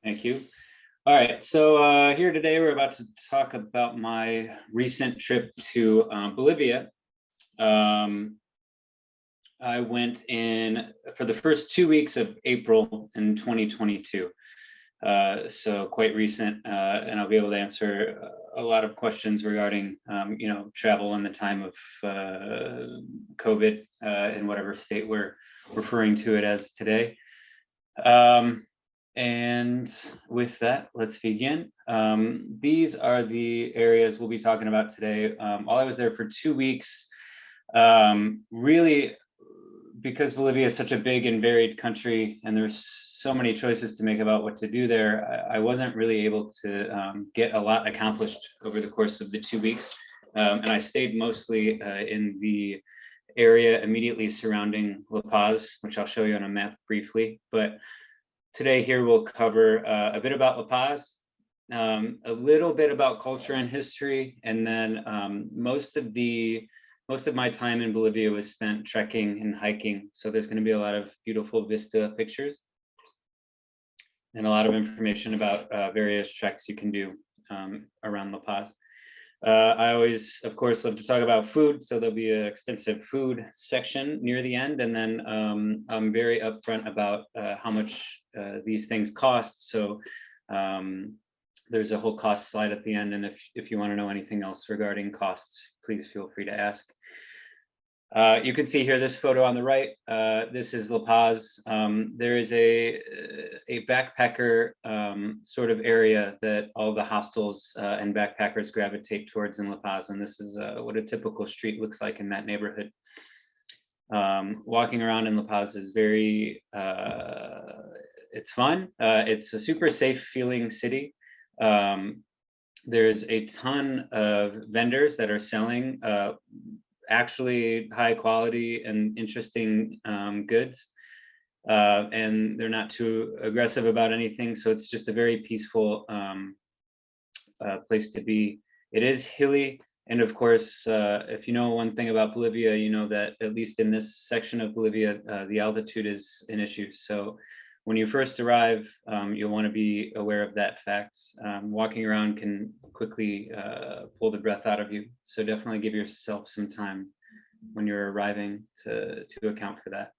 Thank you. All right, so here today we're about to talk about my recent trip to Bolivia. I went in for the first 2 weeks of April in 2022. So quite recent, and I'll be able to answer a lot of questions regarding, travel in the time of COVID in whatever state we're referring to it as today. And with that, let's begin. These are the areas we'll be talking about today. While I was there for 2 weeks, really, because Bolivia is such a big and varied country and there's so many choices to make about what to do there, I wasn't really able to get a lot accomplished over the course of the 2 weeks. And I stayed mostly in the area immediately surrounding La Paz, which I'll show you on a map briefly. But today here we'll cover a bit about La Paz, a little bit about culture and history, and then most of my time in Bolivia was spent trekking and hiking. So there's going to be a lot of beautiful vista pictures and a lot of information about various treks you can do around La Paz. I always, of course, love to talk about food, so there'll be an extensive food section near the end, and then I'm very upfront about how much these things cost. So there's a whole cost slide at the end, and if you want to know anything else regarding costs, please feel free to ask. You can see here this photo on the right. This is La Paz. There is a backpacker sort of area that all the hostels and backpackers gravitate towards in La Paz, and this is what a typical street looks like in that neighborhood. Walking around in La Paz is very, it's fun. It's a super safe feeling city. There's a ton of vendors that are selling actually high quality and interesting goods, and they're not too aggressive about anything, so it's just a very peaceful place to be. It is hilly, and of course, if you know one thing about Bolivia, you know that at least in this section of Bolivia, the altitude is an issue. So when you first arrive, you'll want to be aware of that fact. Walking around can quickly pull the breath out of you. So definitely give yourself some time when you're arriving to account for that.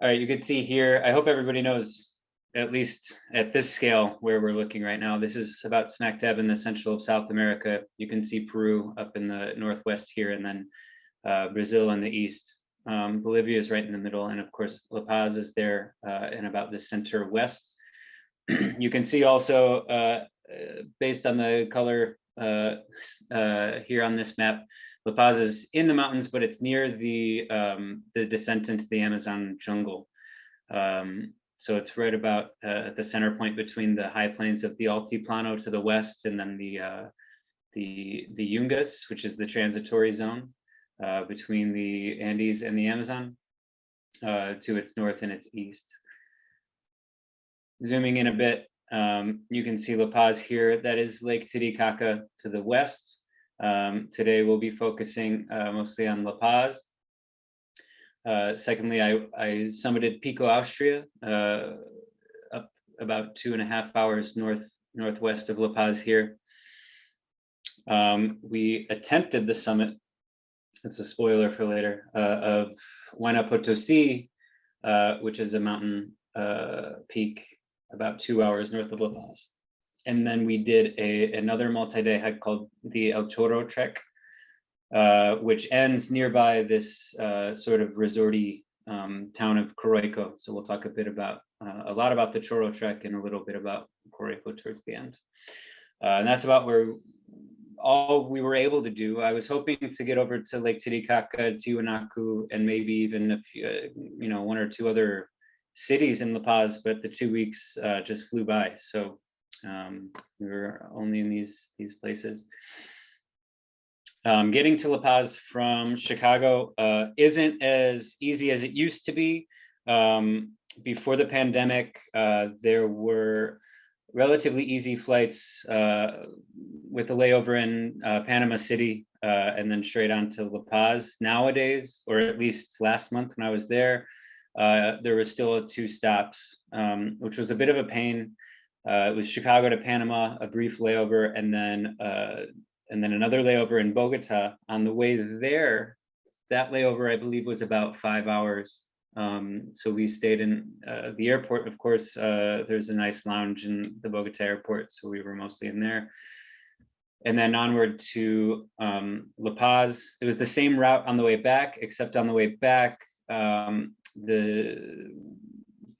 All right, you can see here, I hope everybody knows, at least at this scale where we're looking right now, this is about smack dab in the central of South America. You can see Peru up in the northwest here, and then Brazil in the east. Bolivia is right in the middle, and of course La Paz is there in about the center west. You can see also, based on the color here on this map, La Paz is in the mountains, but it's near the descent into the Amazon jungle. So it's right about at the center point between the high plains of the Altiplano to the west, and then the Yungas, which is the transitory zone between the Andes and the Amazon to its north and its east. Zooming in a bit, you can see La Paz here. That is Lake Titicaca to the west. Today we'll be focusing mostly on La Paz. Secondly, I summited Pico, Austria, up about 2.5 hours northwest of La Paz here. We attempted the summit, it's a spoiler for later, of Huayna Potosi, which is a mountain peak about 2 hours north of La Paz. And then we did another multi-day hike called the El Chorro Trek, which ends nearby this sort of resorty town of Coroico. So we'll talk a lot about the Churro Trek and a little bit about Coroico towards the end. And that's about where all we were able to do. I was hoping to get over to Lake Titicaca, Tiwanaku, and maybe even a few, 1 or 2 other cities in La Paz, but the 2 weeks just flew by. So we were only in these places. Getting to La Paz from Chicago isn't as easy as it used to be. Before the pandemic, there were relatively easy flights with a layover in Panama City and then straight on to La Paz. Nowadays, or at least last month when I was there was still 2 stops, which was a bit of a pain. It was Chicago to Panama, a brief layover, and then another layover in Bogota. On the way there, that layover, I believe, was about 5 hours. So we stayed in the airport. Of course, there's a nice lounge in the Bogota airport, so we were mostly in there. And then onward to La Paz. It was the same route on the way back, except on the way back, the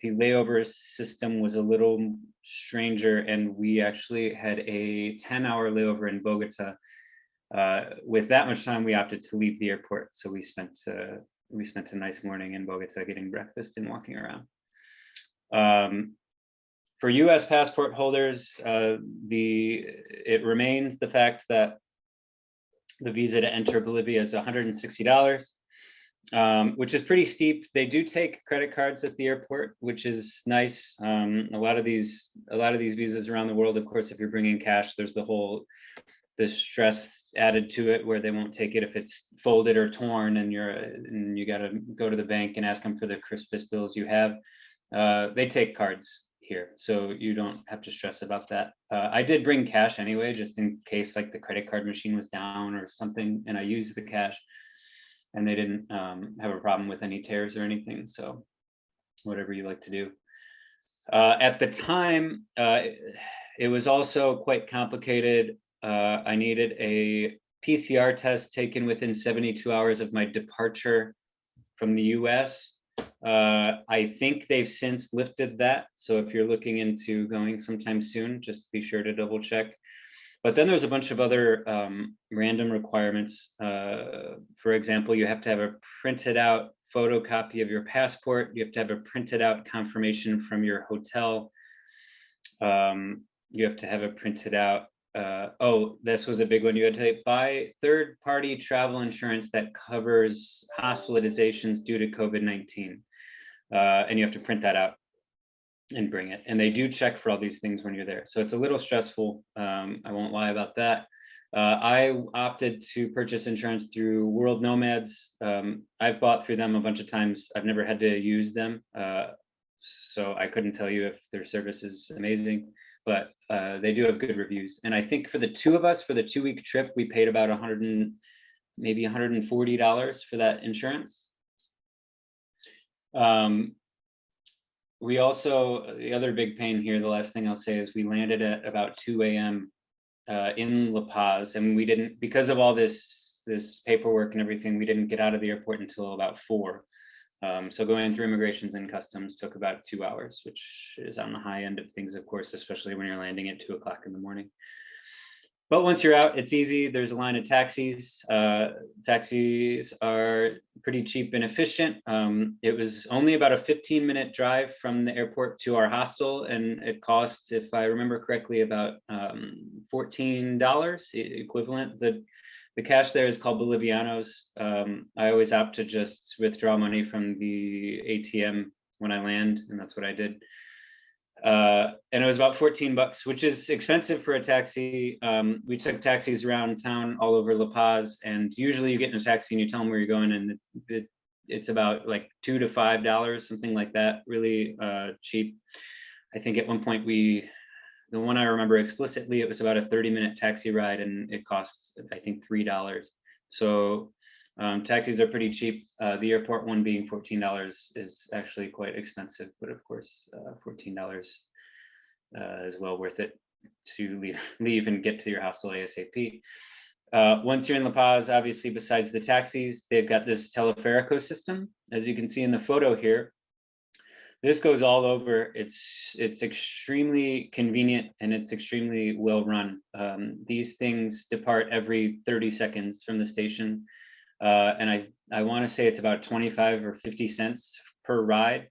layover system was a little stranger, and we actually had a 10-hour layover in Bogota. With that much time, we opted to leave the airport, so we spent a nice morning in Bogota getting breakfast and walking around. For U.S. passport holders, it remains the fact that the visa to enter Bolivia is $160. Which is pretty steep. They do take credit cards at the airport, which is nice. A lot of these visas around the world, of course, if you're bringing cash, there's the stress added to it where they won't take it if it's folded or torn, and you got to go to the bank and ask them for the crispest bills you have. They take cards here, so you don't have to stress about that. I did bring cash anyway, just in case like the credit card machine was down or something, and I used the cash. And they didn't have a problem with any tears or anything. So whatever you like to do. At the time, it was also quite complicated. I needed a PCR test taken within 72 hours of my departure from the US. I think they've since lifted that. So if you're looking into going sometime soon, just be sure to double check. But then there's a bunch of other random requirements. For example, you have to have a printed out photocopy of your passport. You have to have a printed out confirmation from your hotel. You have to have a printed out, this was a big one. You had to buy third-party travel insurance that covers hospitalizations due to COVID-19. And you have to print that out and bring it. And they do check for all these things when you're there. So it's a little stressful. I won't lie about that. I opted to purchase insurance through World Nomads. I've bought through them a bunch of times. I've never had to use them. So I couldn't tell you if their service is amazing, but they do have good reviews. And I think for the two of us, for the 2-week trip, we paid about maybe $140 for that insurance. We also, the other big pain here, the last thing I'll say is we landed at about 2 a.m. In La Paz, and we didn't, because of all this paperwork and everything, we didn't get out of the airport until about 4. So going through immigrations and customs took about 2 hours, which is on the high end of things, of course, especially when you're landing at 2 o'clock in the morning. But once you're out, it's easy. There's a line of taxis. Taxis are pretty cheap and efficient. It was only about a 15-minute drive from the airport to our hostel, and it cost, if I remember correctly, about $14 equivalent. The cash there is called Bolivianos. I always opt to just withdraw money from the ATM when I land, and that's what I did. And it was about $14, which is expensive for a taxi. We took taxis around town all over La Paz, and usually you get in a taxi and you tell them where you're going, and it's about like $2 to $5, something like that, really cheap. I think at one point the one I remember explicitly, it was about a 30-minute taxi ride, and it cost, I think, $3. So taxis are pretty cheap. The airport one being $14 is actually quite expensive, but of course, $14 is well worth it to leave and get to your hostel ASAP. Once you're in La Paz, obviously, besides the taxis, they've got this Telepherico system, as you can see in the photo here. This goes all over. It's extremely convenient, and it's extremely well run. These things depart every 30 seconds from the station. And I want to say it's about 25 or 50 cents per ride.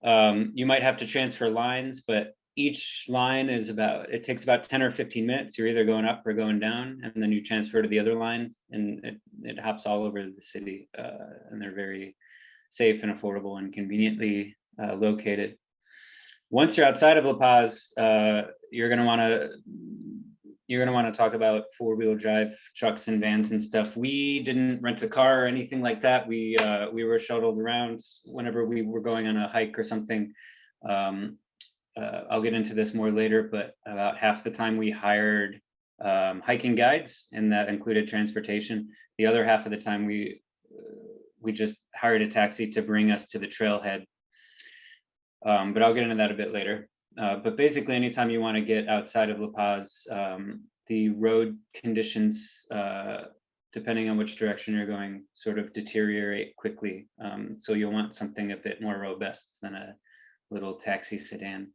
You might have to transfer lines, but each line it takes about 10 or 15 minutes. You're either going up or going down, and then you transfer to the other line, and it hops all over the city. And they're very safe and affordable and conveniently located. Once you're outside of La Paz, you're going to want to talk about 4-wheel drive trucks and vans and stuff. We didn't rent a car or anything like that. We were shuttled around whenever we were going on a hike or something. I'll get into this more later, but about half the time we hired hiking guides, and that included transportation. The other half of the time we just hired a taxi to bring us to the trailhead. But I'll get into that a bit later. But basically, anytime you want to get outside of La Paz, the road conditions, depending on which direction you're going, sort of deteriorate quickly. So you'll want something a bit more robust than a little taxi sedan.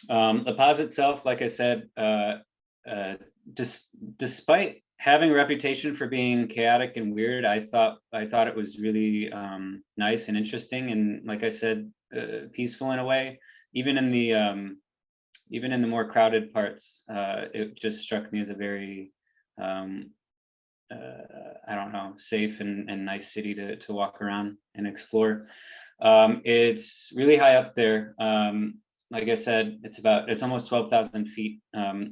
La Paz itself, like I said, despite having a reputation for being chaotic and weird, I thought it was really nice and interesting, and like I said, peaceful in a way. Even in the more crowded parts, it just struck me as a very I don't know, safe and nice city to walk around and explore. It's really high up there. Like I said, it's almost 12,000 feet.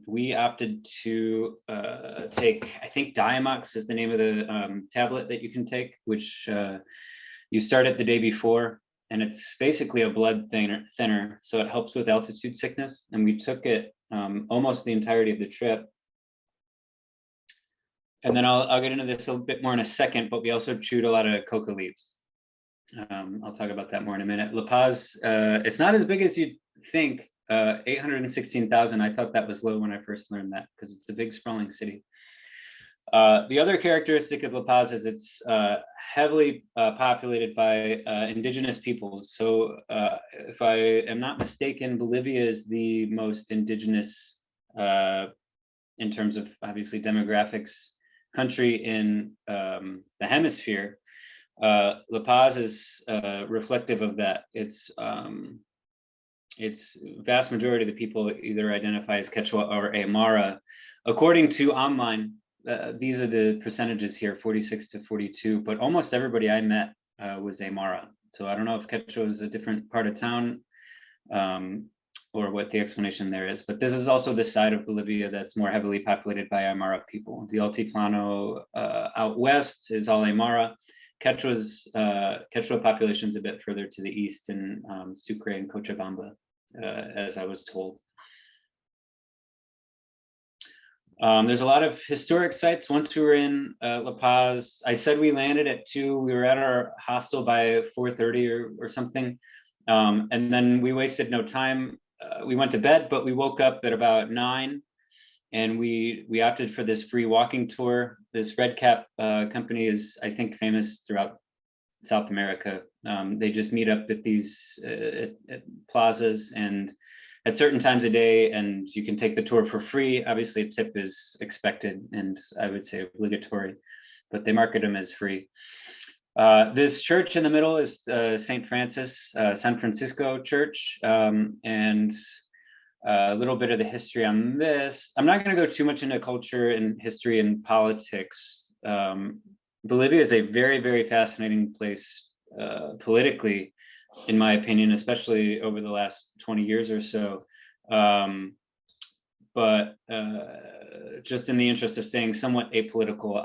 We opted to take, I think Diamox is the name of the tablet that you can take, which you start it the day before, and it's basically a blood thinner, so it helps with altitude sickness. And we took it almost the entirety of the trip. And then I'll get into this a bit more in a second, but we also chewed a lot of coca leaves. I'll talk about that more in a minute. La Paz, it's not as big as you'd think. 816,000. I thought that was low when I first learned that, because it's a big sprawling city. The other characteristic of La Paz is it's heavily populated by indigenous peoples. So if I am not mistaken, Bolivia is the most indigenous, in terms of obviously demographics, country in the hemisphere. La Paz is reflective of that. It's vast majority of the people either identify as Quechua or Aymara. According to online, these are the percentages here, 46 to 42, but almost everybody I met was Aymara. So I don't know if Quechua is a different part of town, or what the explanation there is, but this is also the side of Bolivia that's more heavily populated by Aymara people. The Altiplano out west is all Aymara. Quechua population's a bit further to the east in Sucre and Cochabamba, as I was told. There's a lot of historic sites. Once we were in La Paz, I said we landed at 2. We were at our hostel by 4:30 or something. And then we wasted no time. We went to bed, but we woke up at about 9, and we opted for this free walking tour. This Red Cap company is, I think, famous throughout South America. They just meet up at these at plazas and at certain times a day, and you can take the tour for free. Obviously, a tip is expected, and I would say obligatory, but they market them as free. This church in the middle is St. Francis, San Francisco Church, and a little bit of the history on this. I'm not going to go too much into culture and history and politics. Bolivia is a very, very fascinating place politically, in my opinion, especially over the last 20 years or so. But just in the interest of staying somewhat apolitical,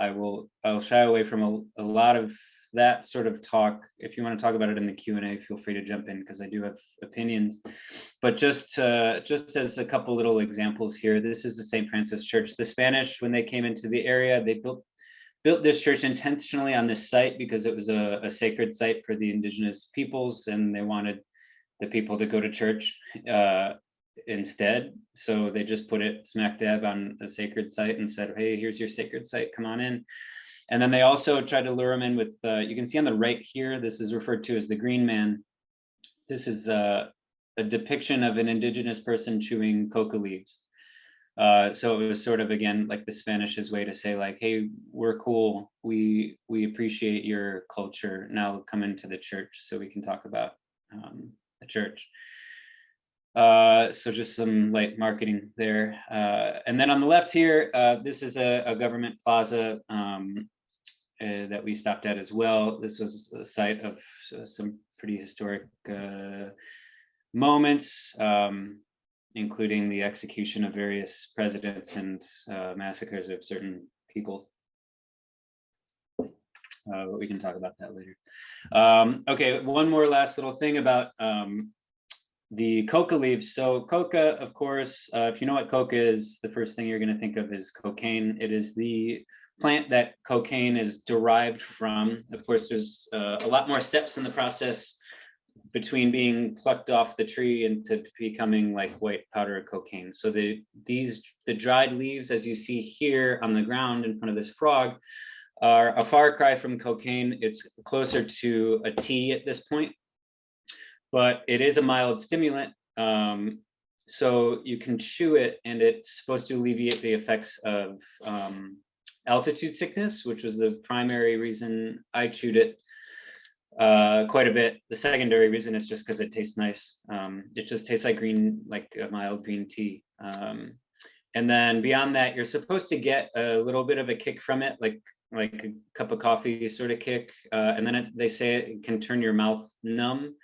I'll shy away from a lot of that sort of talk. If you want to talk about it in the Q&A, feel free to jump in, because I do have opinions. But just as a couple little examples here, this is the St. Francis Church. The Spanish, when they came into the area, they built this church intentionally on this site because it was a sacred site for the indigenous peoples, and they wanted the people to go to church instead. So they just put it smack dab on a sacred site and said, hey, here's your sacred site, come on in. And then they also tried to lure them in with, you can see on the right here, this is referred to as the Green Man. This is a depiction of an indigenous person chewing coca leaves. So it was sort of, again, like the Spanish's way to say, like, hey, we're cool. We appreciate your culture. Now come into the church so we can talk about the church. So just some light marketing there. And then on the left here, this is a government plaza that we stopped at as well. This was a site of some pretty historic moments, including the execution of various presidents and massacres of certain people. But we can talk about that later. Okay, one more last little thing about the coca leaves. So coca, of course, if you know what coca is, the first thing you're going to think of is cocaine. It is the plant that cocaine is derived from. Of course, there's a lot more steps in the process between being plucked off the tree into becoming like white powder cocaine. So the dried leaves, as you see here on the ground in front of this frog, are a far cry from cocaine. It's closer to a tea at this point, but it is a mild stimulant. So you can chew it, and it's supposed to alleviate the effects of altitude sickness, which was the primary reason I chewed it quite a bit. The secondary reason is just because it tastes nice. It just tastes like a mild green tea. And then beyond that, you're supposed to get a little bit of a kick from it, like a cup of coffee sort of kick. And then they say it can turn your mouth numb,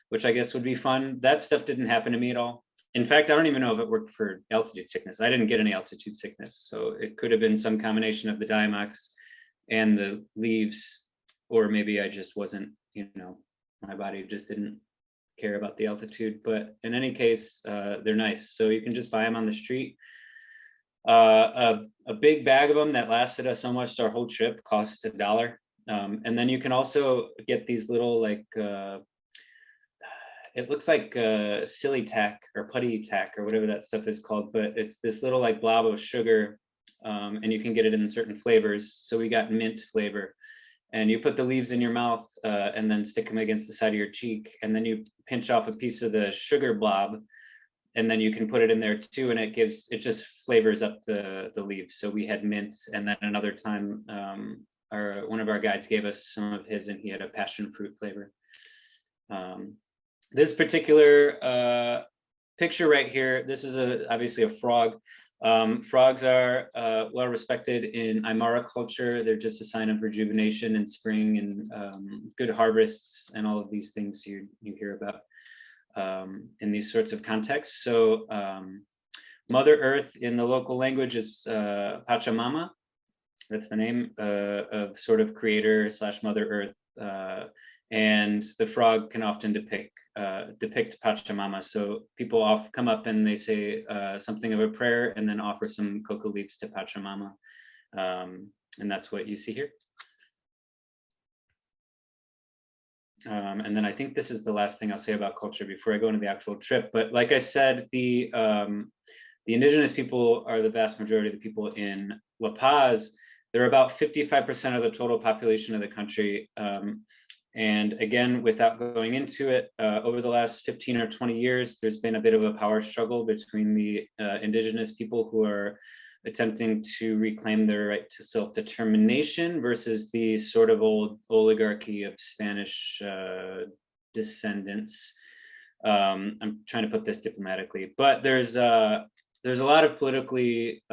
which I guess would be fun. That stuff didn't happen to me at all. In fact, I don't even know if it worked for altitude sickness. I didn't get any altitude sickness. So it could have been some combination of the Diamox and the leaves, or maybe I just wasn't, my body just didn't care about the altitude. But in any case, they're nice. So you can just buy them on the street. A big bag of them that lasted us almost our whole trip costs $1. And then you can also get these little it looks like silly tack or putty tack or whatever that stuff is called, but it's this little like blob of sugar, and you can get it in certain flavors. So we got mint flavor, and you put the leaves in your mouth and then stick them against the side of your cheek, and then you pinch off a piece of the sugar blob, and then you can put it in there too, and it just flavors up the leaves. So we had mint, and then another time one of our guides gave us some of his, and he had a passion fruit flavor. This particular picture right here, this is obviously a frog. Frogs are well respected in Aymara culture. They're just a sign of rejuvenation in spring and good harvests and all of these things you hear about in these sorts of contexts. So Mother Earth in the local language is Pachamama. That's the name of sort of creator / Mother Earth. And the frog can often depict Pachamama. So people come up and they say something of a prayer and then offer some coca leaves to Pachamama. And that's what you see here. And then I think this is the last thing I'll say about culture before I go into the actual trip. But like I said, the indigenous people are the vast majority of the people in La Paz. They're about 55% of the total population of the country. And again, without going into it, over the last 15 or 20 years, there's been a bit of a power struggle between the indigenous people who are attempting to reclaim their right to self-determination versus the sort of old oligarchy of Spanish descendants. I'm trying to put this diplomatically, but there's a lot of politically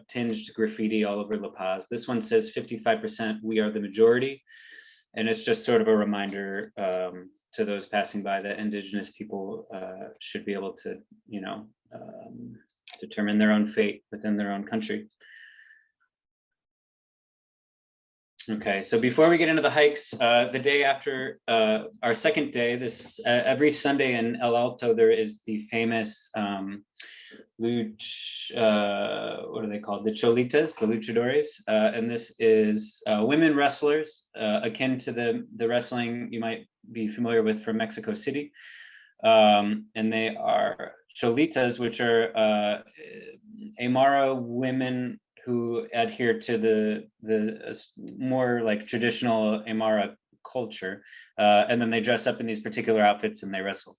tinged graffiti all over La Paz. This one says 55%, we are the majority. And it's just sort of a reminder to those passing by that indigenous people should be able to, determine their own fate within their own country. Okay, so before we get into the hikes, the day after our second day, every Sunday in El Alto, there is the famous what are they called? The Cholitas, the luchadores. And this is women wrestlers, akin to the wrestling you might be familiar with from Mexico City. And they are Cholitas, which are Aymara women who adhere to the more like traditional Aymara culture. And then they dress up in these particular outfits and they wrestle.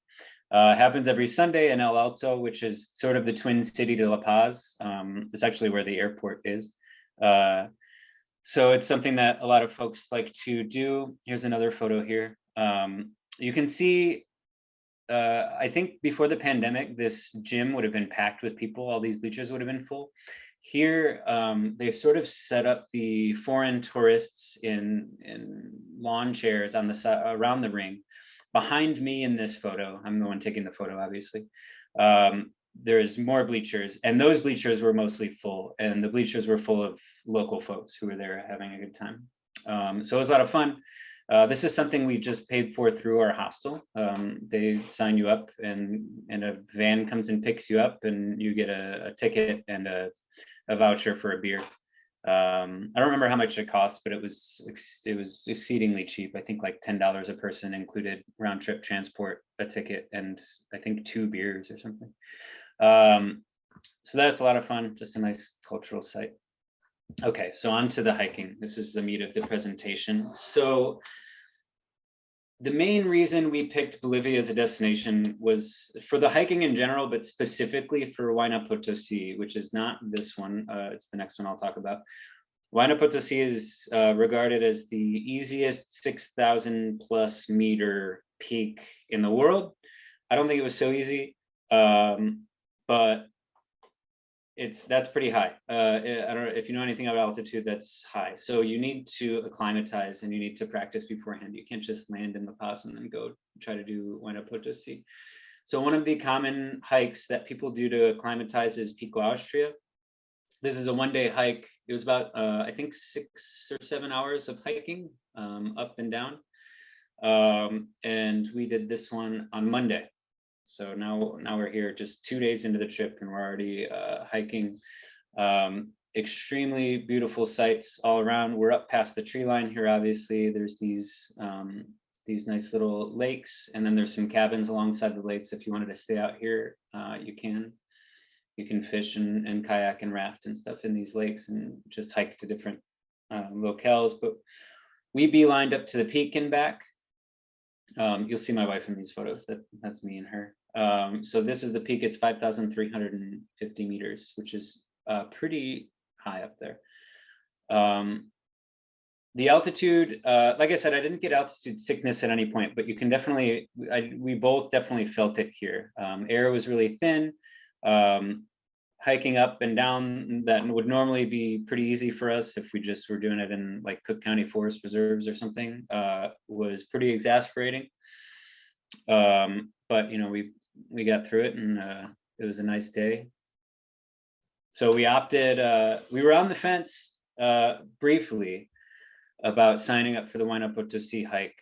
Happens every Sunday in El Alto, which is sort of the twin city to La Paz. It's actually where the airport is. So it's something that a lot of folks like to do. Here's another photo here. You can see, I think before the pandemic, this gym would have been packed with people. All these bleachers would have been full. Here, they sort of set up the foreign tourists in lawn chairs on the side around the ring. Behind me in this photo, I'm the one taking the photo, obviously. There's more bleachers, and those bleachers were mostly full, and the bleachers were full of local folks who were there having a good time. So it was a lot of fun. This is something we just paid for through our hostel. They sign you up, and a van comes and picks you up, and you get a ticket and a voucher for a beer. I don't remember how much it cost, but it was exceedingly cheap. I think like $10 a person, included round trip transport, a ticket, and I think 2 beers or something. So that's a lot of fun, just a nice cultural site. Okay, so on to the hiking. This is the meat of the presentation. So the main reason we picked Bolivia as a destination was for the hiking in general, but specifically for Huayna Potosi, which is not this one. It's the next one I'll talk about. Huayna Potosi is regarded as the easiest 6,000 plus meter peak in the world. I don't think it was so easy, but that's pretty high. I don't know if you know anything about altitude, that's high. So you need to acclimatize and you need to practice beforehand. You can't just land in La Paz and then go try to do Huayna Potosi. So one of the common hikes that people do to acclimatize is Pico, Austria. This is a one-day hike. It was about, I think 6 or 7 hours of hiking up and down. And we did this one on Monday. So now we're here just 2 days into the trip and we're already hiking. Extremely beautiful sights all around. We're up past the tree line here, obviously. There's these nice little lakes, and then there's some cabins alongside the lakes. If you wanted to stay out here, you can. You can fish and kayak and raft and stuff in these lakes and just hike to different locales. But we beelined up to the peak and back. You'll see my wife in these photos. That's me and her. So this is the peak. It's 5,350 meters, which is pretty high up there. The altitude, like I said, I didn't get altitude sickness at any point, but you can definitely, we both definitely felt it here. Air was really thin. Hiking up and down that would normally be pretty easy for us if we just were doing it in like Cook County Forest Reserves or something, was pretty exasperating. But you know, we got through it, and it was a nice day. So we opted, we were on the fence briefly about signing up for the Huayna Potosi hike,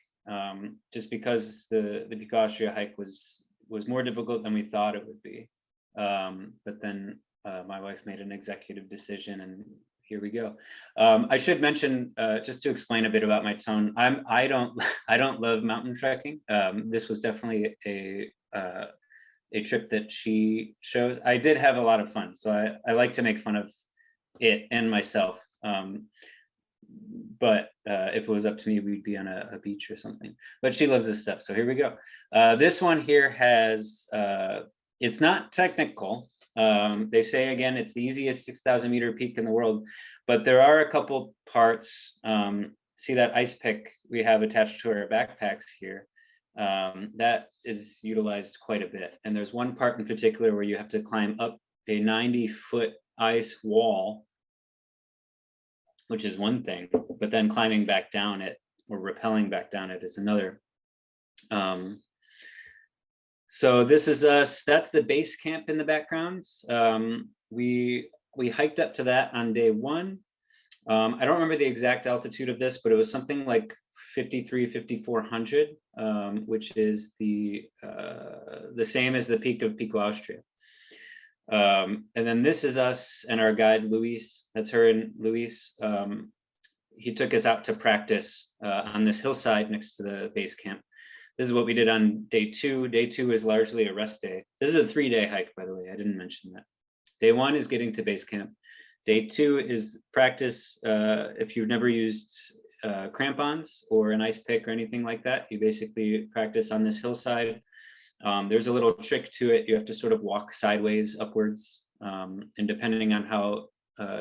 just because the Pico Austria hike was more difficult than we thought it would be. But then my wife made an executive decision, and here we go. I should mention, just to explain a bit about my tone, I don't love mountain trekking. This was definitely a trip that she chose. I did have a lot of fun, so I like to make fun of it and myself. But if it was up to me, we'd be on a beach or something. But she loves this stuff, so here we go. This one here has, it's not technical. They say, again, it's the easiest 6,000 meter peak in the world, but there are a couple parts. See that ice pick we have attached to our backpacks here? That is utilized quite a bit. And there's one part in particular where you have to climb up a 90-foot ice wall, which is one thing, but then climbing back down it, or rappelling back down it, is another. So this is us. That's the base camp in the background. We hiked up to that on day 1. I don't remember the exact altitude of this, but it was something like 5,400, which is the same as the peak of Pico Austria. And then this is us and our guide Luis. That's her and Luis. He took us out to practice on this hillside next to the base camp. This is what we did on day 2. Day 2 is largely a rest day. This is a 3-day hike, by the way. I didn't mention that. Day 1 is getting to base camp. Day 2 is practice. If you've never used crampons or an ice pick or anything like that, you basically practice on this hillside. There's a little trick to it. You have to sort of walk sideways upwards. And depending on how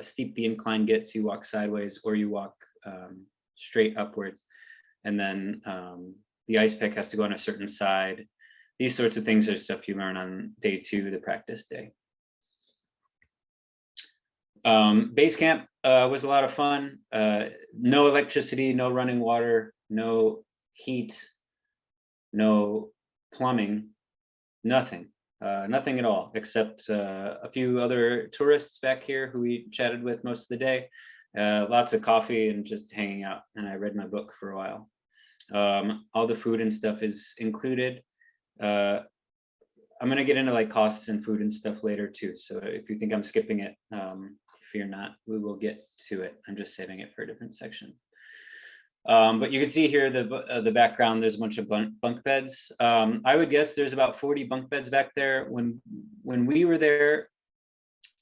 steep the incline gets, you walk sideways or you walk straight upwards. And then the ice pick has to go on a certain side. These sorts of things are stuff you learn on day 2, the practice day. Base camp was a lot of fun. No electricity, no running water, no heat, no plumbing, nothing at all, except a few other tourists back here who we chatted with most of the day. Lots of coffee and just hanging out, and I read my book for a while. All the food and stuff is included. I'm gonna get into like costs and food and stuff later too. So if you think I'm skipping it, fear not, we will get to it. I'm just saving it for a different section. But you can see here the background, there's a bunch of bunk beds. I would guess there's about 40 bunk beds back there. When we were there,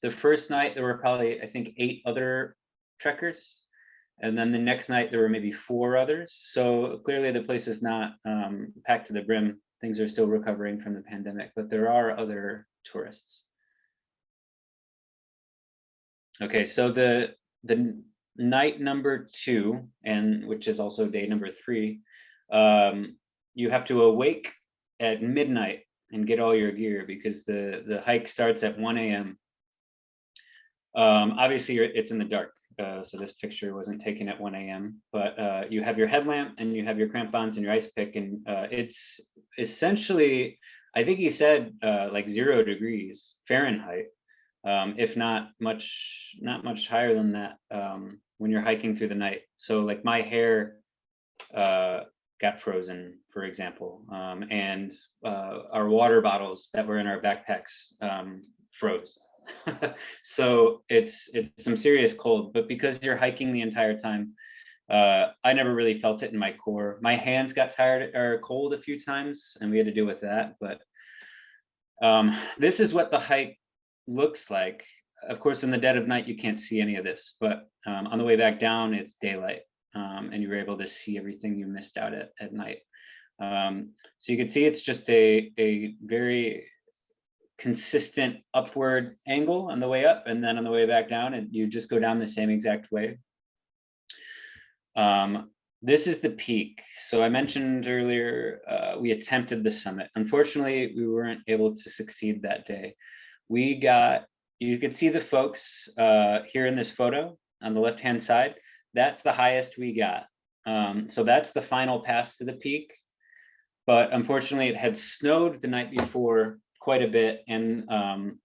the first night, there were probably, I think, 8 other trekkers. And then the next night, there were maybe 4 others. So clearly the place is not packed to the brim. Things are still recovering from the pandemic, but there are other tourists. Okay, so the night number 2, and which is also day number 3, you have to awake at midnight and get all your gear because the hike starts at 1 a.m. Obviously, it's in the dark, so this picture wasn't taken at 1 a.m. But you have your headlamp and you have your crampons and your ice pick, and it's essentially, I think he said, like 0 degrees Fahrenheit, if not much higher than that, when you're hiking through the night. So like my hair got frozen, for example, and our water bottles that were in our backpacks froze. So it's some serious cold, but because you're hiking the entire time, I never really felt it in my core. My hands got tired or cold a few times, and we had to deal with that. But this is what the hike looks like. Of course, in the dead of night, you can't see any of this, but on the way back down, it's daylight, and you were able to see everything you missed out at night. So you can see it's just a very consistent upward angle on the way up, and then on the way back down, and you just go down the same exact way. This is the peak. So I mentioned earlier, we attempted the summit. Unfortunately, we weren't able to succeed that day. You could see the folks here in this photo on the left-hand side. That's the highest we got. So that's the final pass to the peak. But unfortunately, it had snowed the night before quite a bit, and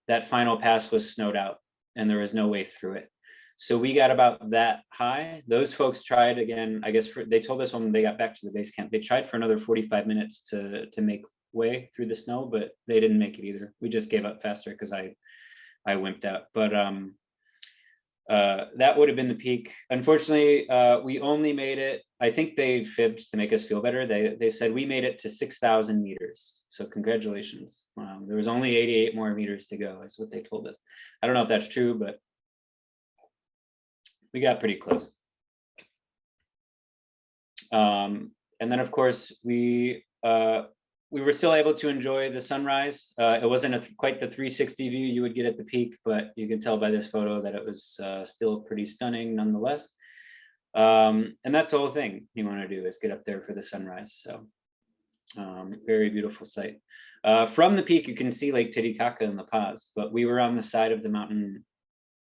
that final pass was snowed out, and there was no way through it. So we got about that high. Those folks tried again, I guess they told us when they got back to the base camp, they tried for another 45 minutes to make way through the snow, but they didn't make it either. We just gave up faster because I wimped out. But that would have been the peak. Unfortunately, we only made it, I think they fibbed to make us feel better. They said we made it to 6,000 meters. So congratulations. There was only 88 more meters to go, is what they told us. I don't know if that's true, but we got pretty close. And then of course, we were still able to enjoy the sunrise. It wasn't quite the 360 view you would get at the peak, but you can tell by this photo that it was still pretty stunning nonetheless. And that's the whole thing you want to do, is get up there for the sunrise. So very beautiful sight. From the peak, you can see Lake Titicaca in La Paz, but we were on the side of the mountain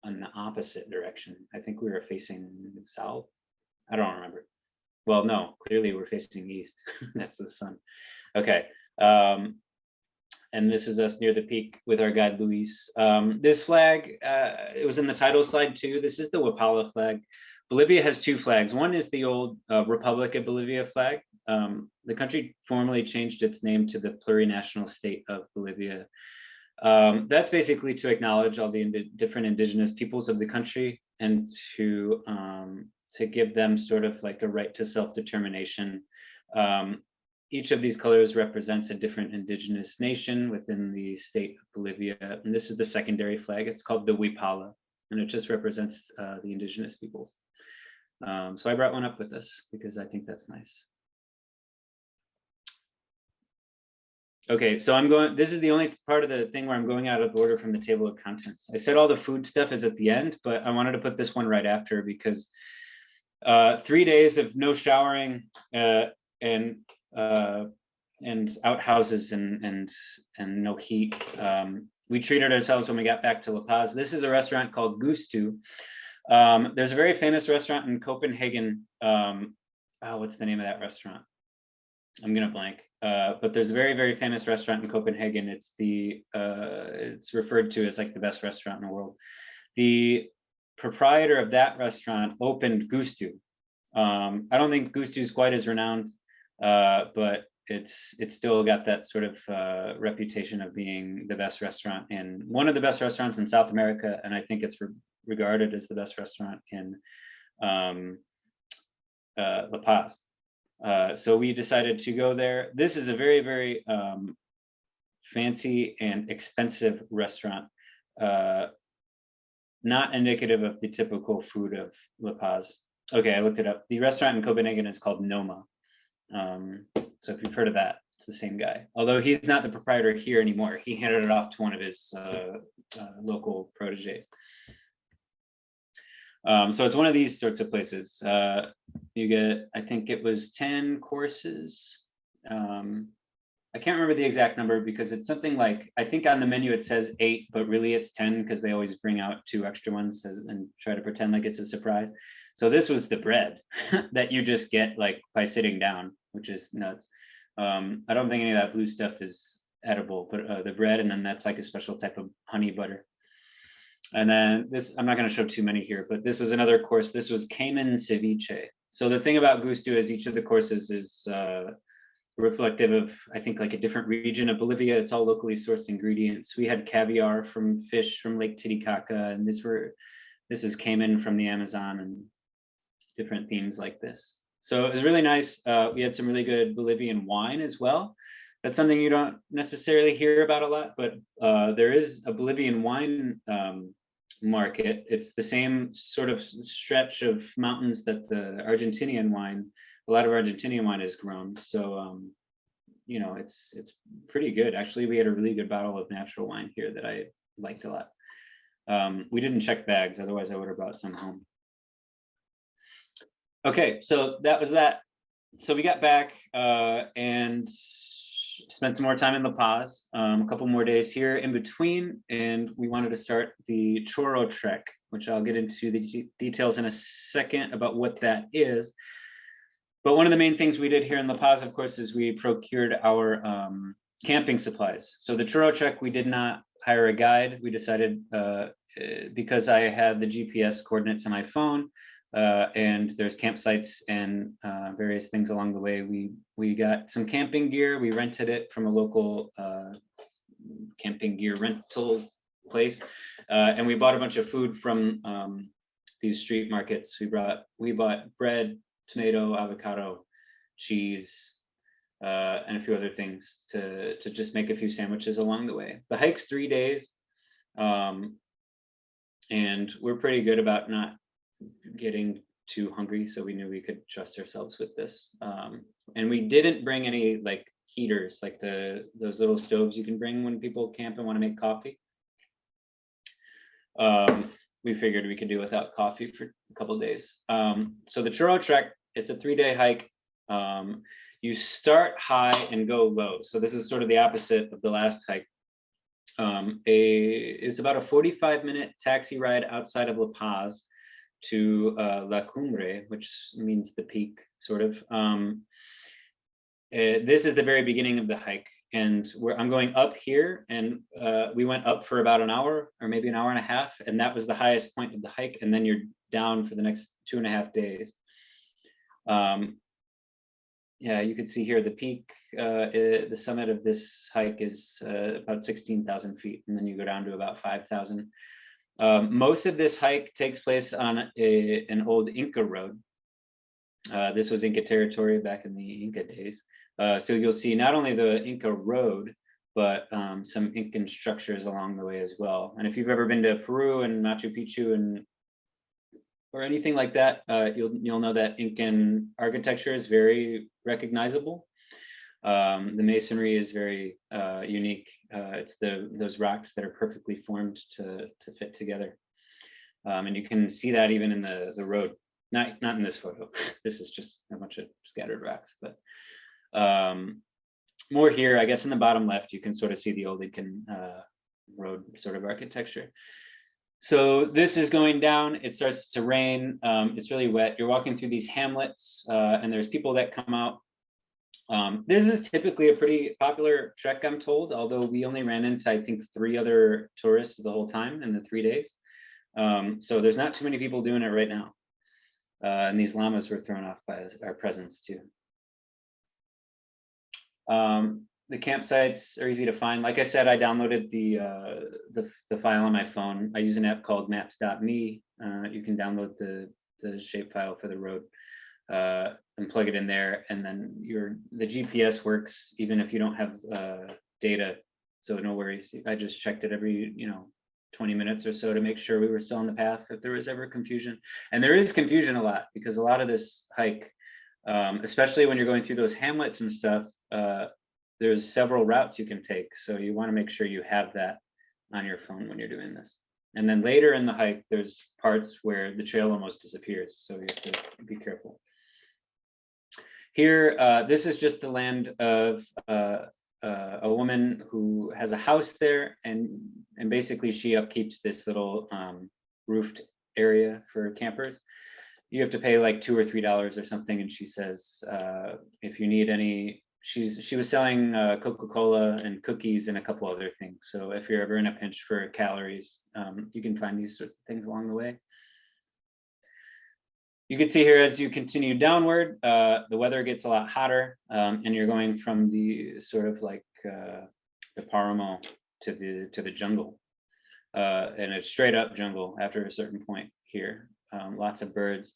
on the opposite direction. I think we were facing south. I don't remember. Well, no, clearly we're facing east. That's the sun. Okay. And this is us near the peak with our guide, Luis. This flag, it was in the title slide too. This is the Wapala flag. Bolivia has 2 flags. One is the old Republic of Bolivia flag. The country formally changed its name to the plurinational state of Bolivia. That's basically to acknowledge all the different indigenous peoples of the country, and to give them sort of like a right to self-determination. Each of these colors represents a different indigenous nation within the state of Bolivia. And this is the secondary flag. It's called the Wapala, and it just represents the indigenous peoples. So I brought one up with us because I think that's nice. Okay, so this is the only part of the thing where I'm going out of order from the table of contents. I said all the food stuff is at the end, but I wanted to put this one right after because 3 days of no showering and outhouses and no heat. We treated ourselves when we got back to La Paz. This is a restaurant called Gustu. There's a very famous restaurant in Copenhagen. What's the name of that restaurant? I'm gonna blank. But there's a very, very famous restaurant in Copenhagen. It's referred to as like the best restaurant in the world. The proprietor of that restaurant opened Gustu. I don't think Gustu is quite as renowned, but it's still got that sort of reputation of being the best restaurant in one of the best restaurants in South America, and I think it's regarded as the best restaurant in La Paz. So we decided to go there. This is a very, very fancy and expensive restaurant, not indicative of the typical food of La Paz. Okay, I looked it up. The restaurant in Copenhagen is called Noma. So if you've heard of that, it's the same guy. Although he's not the proprietor here anymore. He handed it off to one of his local proteges. So it's one of these sorts of places. You get, I think it was 10 courses. I can't remember the exact number because it's something like, I think on the menu it says 8, but really it's 10 because they always bring out 2 extra ones and try to pretend like it's a surprise. So this was the bread that you just get like by sitting down, which is nuts. I don't think any of that blue stuff is edible, but the bread, and then that's like a special type of honey butter. And then this, I'm not going to show too many here, but this is another course. This was Cayman Ceviche. So the thing about Gusto is each of the courses is reflective of, I think, like a different region of Bolivia. It's all locally sourced ingredients. We had caviar from fish from Lake Titicaca, and this is Cayman from the Amazon, and different themes like this. So it was really nice. We had some really good Bolivian wine as well. That's something you don't necessarily hear about a lot, but there is a Bolivian wine market. It's the same sort of stretch of mountains that the Argentinian wine, a lot of Argentinian wine is grown. So, you know, it's pretty good. Actually, we had a really good bottle of natural wine here that I liked a lot. We didn't check bags, otherwise I would have brought some home. Okay, so that was that. So we got back and spent some more time in La Paz, a couple more days here in between, and we wanted to start the Churro Trek, which I'll get into the details in a second about what that is. But one of the main things we did here in La Paz, of course, is we procured our camping supplies. So the Churro Trek, we did not hire a guide. We decided, because I had the GPS coordinates on my phone, and there's campsites and various things along the way. We got some camping gear. We rented it from a local camping gear rental place, and we bought a bunch of food from these street markets. We bought bread, tomato, avocado, cheese, and a few other things to just make a few sandwiches along the way. The hike's 3 days, and we're pretty good about not getting too hungry, so we knew we could trust ourselves with this. And we didn't bring any like heaters, like those little stoves you can bring when people camp and want to make coffee. We figured we could do without coffee for a couple of days. So the Churro Trek, it's a 3-day hike. You start high and go low. So this is sort of the opposite of the last hike. It's about a 45-minute taxi ride outside of La Paz to La Cumbre, which means the peak, sort of. This is the very beginning of the hike, and I'm going up here, and we went up for about an hour or maybe an hour and a half, and that was the highest point of the hike, and then you're down for the next 2.5 days. Yeah, you can see here the peak, the summit of this hike is about 16,000 feet, and then you go down to about 5,000. Most of this hike takes place on an old Inka road. This was Inca territory back in the Inca days. So you'll see not only the Inca road, but some Incan structures along the way as well. And if you've ever been to Peru and Machu Picchu or anything like that, you'll know that Incan architecture is very recognizable. The masonry is very unique. It's those rocks that are perfectly formed to fit together. And you can see that even in the road. Not in this photo. This is just a bunch of scattered rocks, but more here, I guess in the bottom left, you can sort of see the old Incan road sort of architecture. So this is going down, it starts to rain, it's really wet. You're walking through these hamlets, and there's people that come out. This is typically a pretty popular trek, I'm told, although we only ran into, I think, 3 other tourists the whole time in the 3 days. So there's not too many people doing it right now. And these llamas were thrown off by our presence too. The campsites are easy to find. Like I said, I downloaded the file on my phone. I use an app called maps.me. You can download the shapefile for the road and plug it in there, and then the GPS works even if you don't have data. So no worries. I just checked it every 20 minutes or so to make sure we were still on the path if there was ever confusion. And there is confusion a lot because a lot of this hike, especially when you're going through those hamlets and stuff, there's several routes you can take. So you want to make sure you have that on your phone when you're doing this. And then later in the hike, there's parts where the trail almost disappears. So you have to be careful. Here, this is just the land of a woman who has a house there, and basically she upkeeps this little roofed area for campers. You have to pay like $2 or $3 or something, and she says if you need any, she was selling Coca-Cola and cookies and a couple other things. So if you're ever in a pinch for calories, you can find these sorts of things along the way. You can see here as you continue downward, the weather gets a lot hotter, and you're going from the sort of like the paramo to the jungle, and it's straight up jungle after a certain point here. Lots of birds.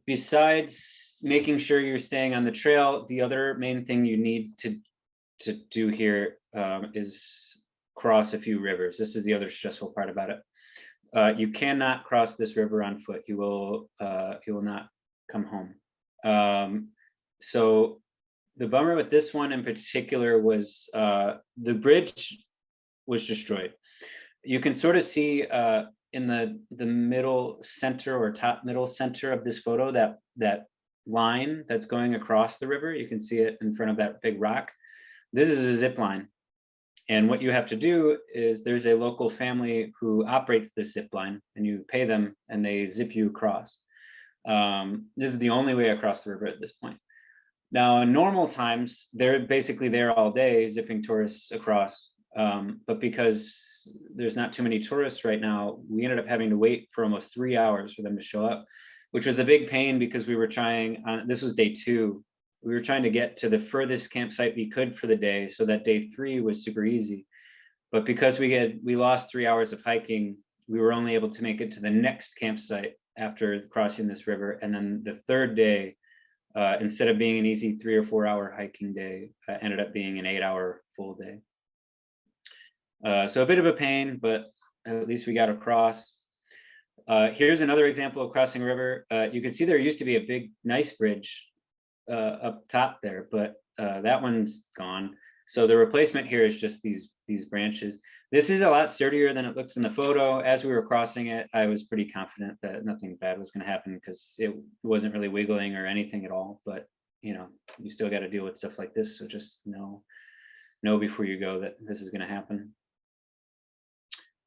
Besides making sure you're staying on the trail, the other main thing you need to do here is cross a few rivers. This is the other stressful part about it. You cannot cross this river on foot. You will not come home. So the bummer with this one in particular was the bridge was destroyed. You can sort of see in the middle center or top middle center of this photo that line that's going across the river. You can see it in front of that big rock. This is a zip line. And what you have to do is there's a local family who operates this zip line, and you pay them and they zip you across. This is the only way across the river at this point. Now, in normal times, they're basically there all day zipping tourists across. But because there's not too many tourists right now, we ended up having to wait for almost 3 hours for them to show up, which was a big pain because we were trying, this was day 2. We were trying to get to the furthest campsite we could for the day, so that day 3 was super easy. But because we lost 3 hours of hiking, we were only able to make it to the next campsite after crossing this river. And then the third day, instead of being an easy 3 or 4 hour hiking day, ended up being an 8-hour full day. So a bit of a pain, but at least we got across. Here's another example of crossing a river. You can see there used to be a big, nice bridge up top there, but that one's gone. So the replacement here is just these branches. This is a lot sturdier than it looks in the photo. As we were crossing it, I was pretty confident that nothing bad was going to happen because it wasn't really wiggling or anything at all. But you still got to deal with stuff like this. So just know before you go that this is going to happen.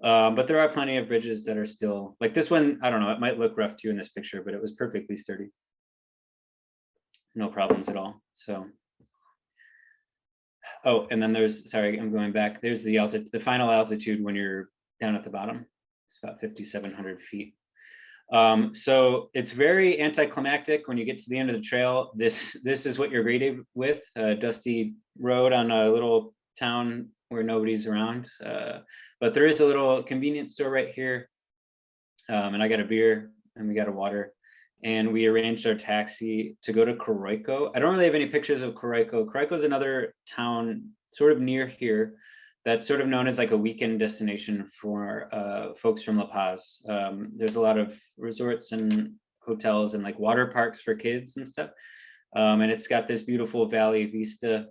But there are plenty of bridges that are still like this one. I don't know, it might look rough to you in this picture, but it was perfectly sturdy. No problems at all. So, oh, and then sorry, I'm going back. There's the final altitude when you're down at the bottom. It's about 5,700 feet. So it's very anticlimactic when you get to the end of the trail. This is what you're greeted with, a dusty road on a little town where nobody's around. But there is a little convenience store right here. And I got a beer and we got a water. And we arranged our taxi to go to Coroico. I don't really have any pictures of Coroico. Coroico is another town sort of near here that's sort of known as like a weekend destination for folks from La Paz. There's a lot of resorts and hotels and like water parks for kids and stuff. And it's got this beautiful valley vista.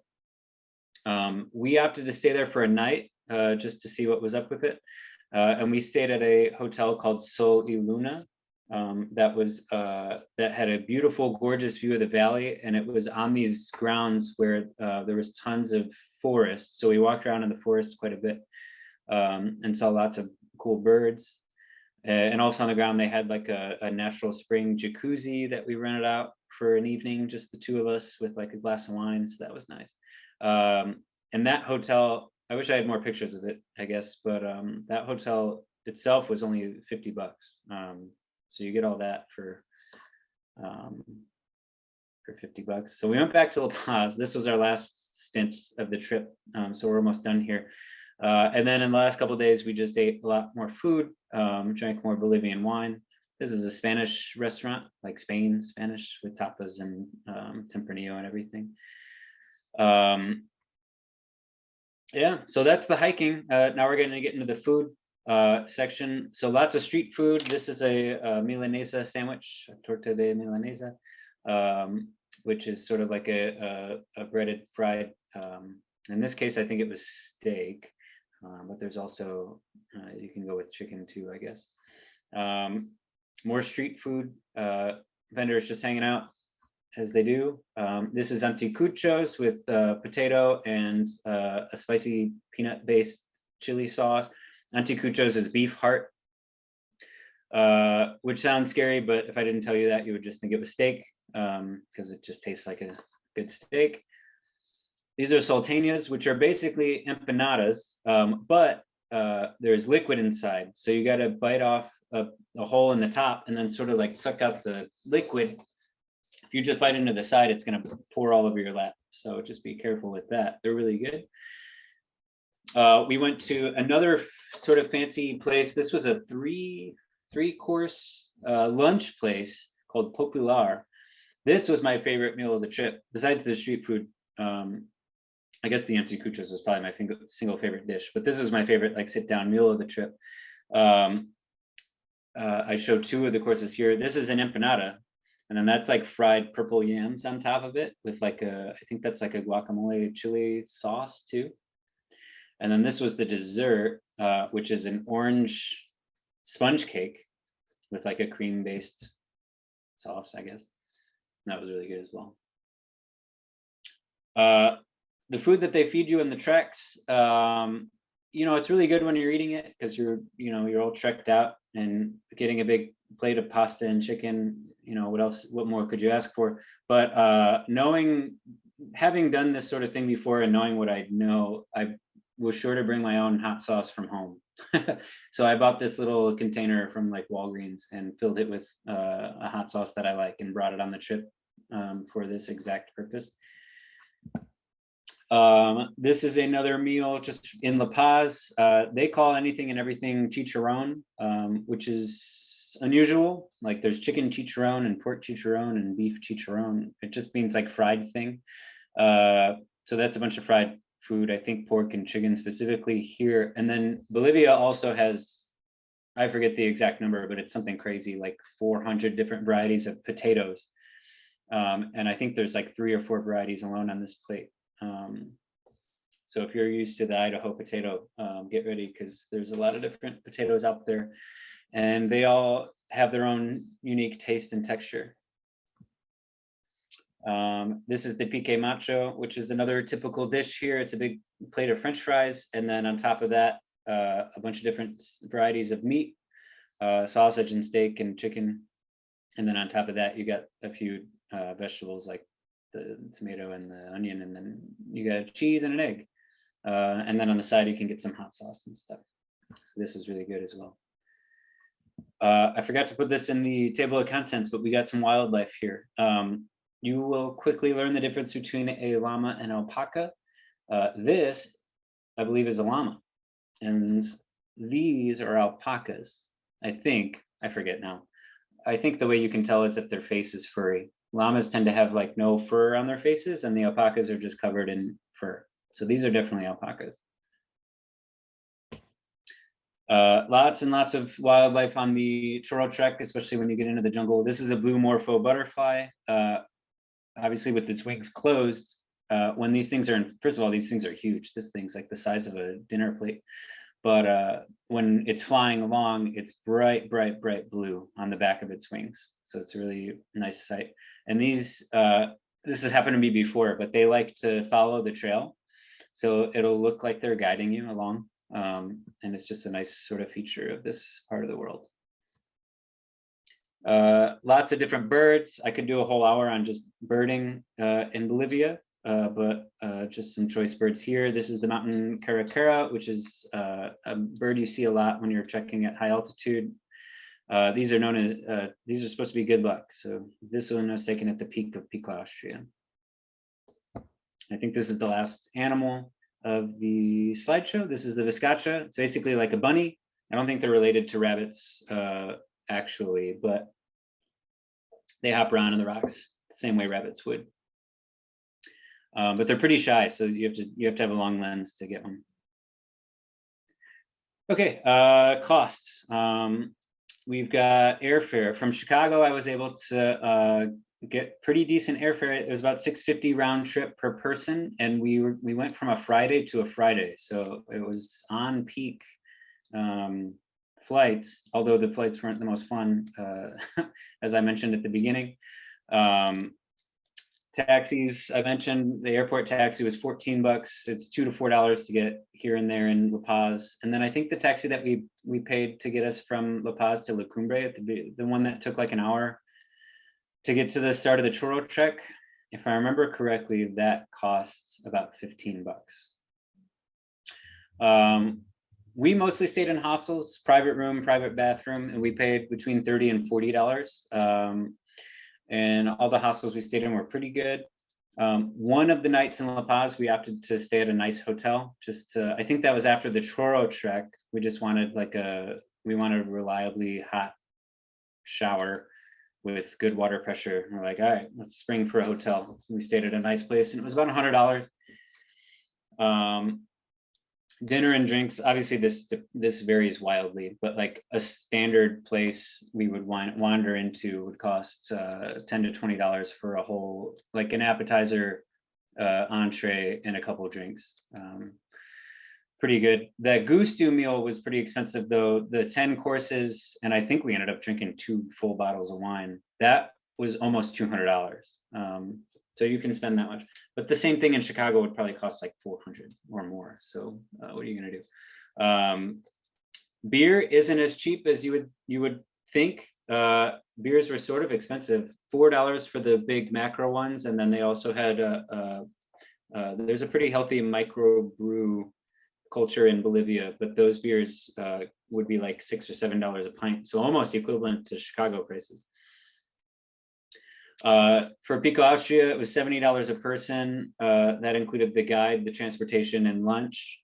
We opted to stay there for a night just to see what was up with it. And we stayed at a hotel called Sol y Luna. That had a beautiful, gorgeous view of the valley, and it was on these grounds where there was tons of forest. So we walked around in the forest quite a bit and saw lots of cool birds. And also on the ground, they had like a natural spring jacuzzi that we rented out for an evening, just the two of us with like a glass of wine. So that was nice. And that hotel, I wish I had more pictures of it, I guess, but that hotel itself was only $50. So you get all that for for $50. So we went back to La Paz. This was our last stint of the trip. So we're almost done here. And then in the last couple of days, we just ate a lot more food, drank more Bolivian wine. This is a Spanish restaurant, like Spain, Spanish, with tapas and tempranillo and everything. Yeah, so that's the hiking. Now we're going to get into the food section. So lots of street food. This is a milanesa sandwich, a torta de milanesa, which is sort of like a breaded fried. In this case, I think it was steak, but there's also, you can go with chicken too, I guess. More street food, vendors just hanging out as they do. This is anticuchos with potato and a spicy peanut-based chili sauce. Anticuchos is beef heart, which sounds scary, but if I didn't tell you that, you would just think it was steak, because it just tastes like a good steak. These are sultanas, which are basically empanadas, but there's liquid inside. So you got to bite off a hole in the top and then sort of like suck out the liquid. If you just bite into the side, it's going to pour all over your lap. So just be careful with that. They're really good. We went to another sort of fancy place. This was a three-course lunch place called Popular. This was my favorite meal of the trip, besides the street food. I guess the anticuchos was probably my single favorite dish, but this was my favorite like sit-down meal of the trip. I showed two of the courses here. This is an empanada, and then that's like fried purple yams on top of it with like I think that's like a guacamole chili sauce too. And then this was the dessert, which is an orange sponge cake with like a cream-based sauce, I guess. And that was really good as well. The food that they feed you in the treks, you know, it's really good when you're eating it because you're all trekked out, and getting a big plate of pasta and chicken, you know, what more could you ask for? But having done this sort of thing before and knowing what I know, I was sure to bring my own hot sauce from home. So I bought this little container from like Walgreens and filled it with a hot sauce that I like and brought it on the trip for this exact purpose. This is another meal just in La Paz. They call anything and everything chicharron, which is unusual. Like there's chicken chicharron and pork chicharron and beef chicharron. It just means like fried thing. So that's a bunch of fried food, I think pork and chicken specifically here. And then Bolivia also has, I forget the exact number, but it's something crazy, like 400 different varieties of potatoes. And I think there's like 3 or 4 varieties alone on this plate. So if you're used to the Idaho potato, get ready, because there's a lot of different potatoes out there, and they all have their own unique taste and texture. This is the pique macho, which is another typical dish here. It's a big plate of French fries, and then on top of that, a bunch of different varieties of meat, sausage and steak and chicken. And then on top of that, you got a few vegetables like the tomato and the onion, and then you got cheese and an egg. And then on the side, you can get some hot sauce and stuff. So this is really good as well. I forgot to put this in the table of contents, but we got some wildlife here. You will quickly learn the difference between a llama and alpaca. This, I believe, is a llama, and these are alpacas. I think, I forget now. I think the way you can tell is if their face is furry. Llamas tend to have like no fur on their faces, and the alpacas are just covered in fur. So these are definitely alpacas. Lots and lots of wildlife on the Churro Trek, especially when you get into the jungle. This is a blue Morpho butterfly. Obviously with its wings closed, when these things are in, first of all, these things are huge. This thing's like the size of a dinner plate. But when it's flying along, it's bright, bright, bright blue on the back of its wings. So it's a really nice sight. And these, this has happened to me before, but they like to follow the trail. So it'll look like they're guiding you along. And it's just a nice sort of feature of this part of the world. Lots of different birds. I could do a whole hour on just birding in Bolivia, but just some choice birds here. This is the mountain Karakora, which is a bird you see a lot when you're trekking at high altitude. These are known as, these are supposed to be good luck. So this one was taken at the peak of Pico, Austria. I think this is the last animal of the slideshow. This is the viscacha. It's basically like a bunny. I don't think they're related to rabbits actually, but they hop around in the rocks the same way rabbits would. But they're pretty shy, so you have to have a long lens to get one. Okay, costs. We've got airfare from Chicago. I was able to get pretty decent airfare. It was about $6.50 round trip per person, and we went from a Friday to a Friday, so it was on peak flights. Although the flights weren't the most fun, as I mentioned at the beginning. Taxis, I mentioned the airport taxi was $14. It's $2 to $4 to get here and there in La Paz. And then I think the taxi that we paid to get us from La Paz to La Cumbre, the one that took like an hour to get to the start of the Churro Trek, if I remember correctly, that costs about $15. We mostly stayed in hostels, private room, private bathroom, and we paid between $30 and $40. And all the hostels we stayed in were pretty good. One of the nights in La Paz, we opted to stay at a nice hotel. I think that was after the Choro Trek. We just wanted we wanted a reliably hot shower with good water pressure. We're like, all right, let's spring for a hotel. We stayed at a nice place, and it was about $100. Dinner and drinks, obviously this varies wildly, but like a standard place we would wander into would cost $10 to $20 for a whole, like an appetizer, entree, and a couple of drinks. Pretty good. The Gusto meal was pretty expensive though. The 10 courses, and I think we ended up drinking 2 full bottles of wine. That was almost $200. So you can spend that much, but the same thing in Chicago would probably cost like $400 or more. So what are you gonna do? Beer isn't as cheap as you would think. Beers were sort of expensive. $4 for the big macro ones, and then they also had there's a pretty healthy microbrew culture in Bolivia, but those beers would be like $6 or $7 a pint, so almost equivalent to Chicago prices. For Pico, Austria, it was $70 a person. That included the guide, the transportation, and lunch.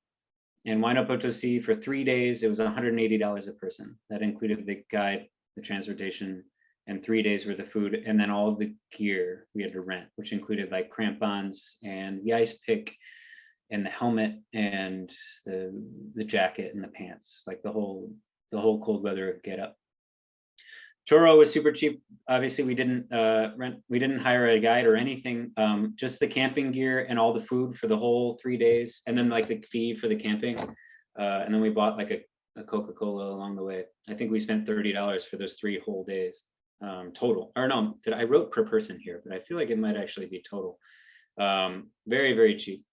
In Huayna, Potosi, for 3 days, it was $180 a person. That included the guide, the transportation, and 3 days worth of food, and then all the gear we had to rent, which included like crampons and the ice pick and the helmet and the jacket and the pants, like the whole cold weather get up. Choro was super cheap. Obviously, we didn't hire a guide or anything. Just the camping gear and all the food for the whole 3 days, and then like the fee for the camping. And then we bought like a Coca-Cola along the way. I think we spent $30 for those 3 whole days total. Or no, I wrote per person here, but I feel like it might actually be total. Very, very cheap,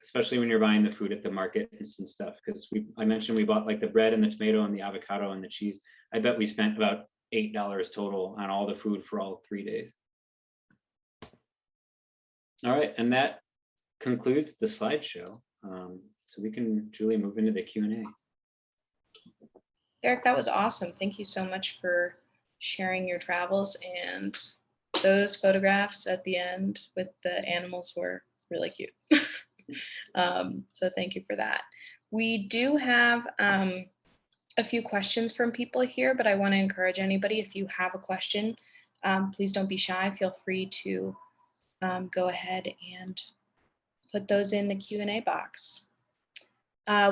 especially when you're buying the food at the market and stuff. Because I mentioned we bought like the bread and the tomato and the avocado and the cheese. I bet we spent about $8 total on all the food for all 3 days. All right, and that concludes the slideshow. So we can, Julie, move into the Q&A. Derek, that was awesome. Thank you so much for sharing your travels, and those photographs at the end with the animals were really cute. So thank you for that. We do have a few questions from people here, but I want to encourage anybody, if you have a question, please don't be shy. Feel free to go ahead and put those in the Q&A box.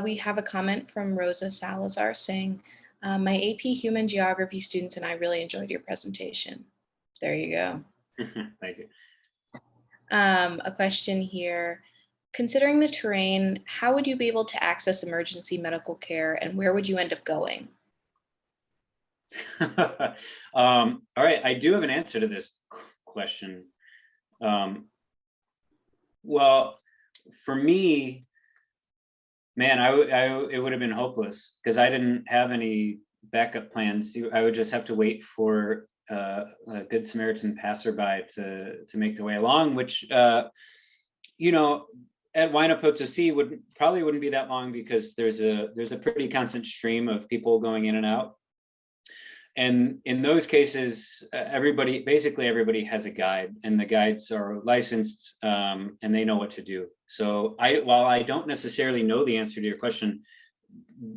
We have a comment from Rosa Salazar saying, my AP Human Geography students and I really enjoyed your presentation. There you go. Thank you. A question here. Considering the terrain, how would you be able to access emergency medical care, and where would you end up going? All right, I do have an answer to this question. Well, for me, man, it would have been hopeless because I didn't have any backup plans. I would just have to wait for a good Samaritan passerby to make their way along, which you know, at Huayna Potosi probably wouldn't be that long because there's a pretty constant stream of people going in and out. And in those cases, basically everybody has a guide, and the guides are licensed, and they know what to do. So while I don't necessarily know the answer to your question,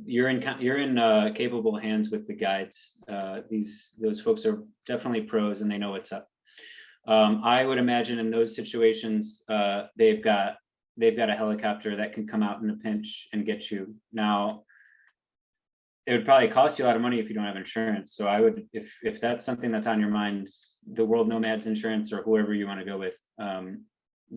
you're in capable hands with the guides. Those folks are definitely pros, and they know what's up. I would imagine in those situations, they've got a helicopter that can come out in a pinch and get you. Now, it would probably cost you a lot of money if you don't have insurance. So I would, if that's something that's on your mind, the World Nomads Insurance or whoever you want to go with,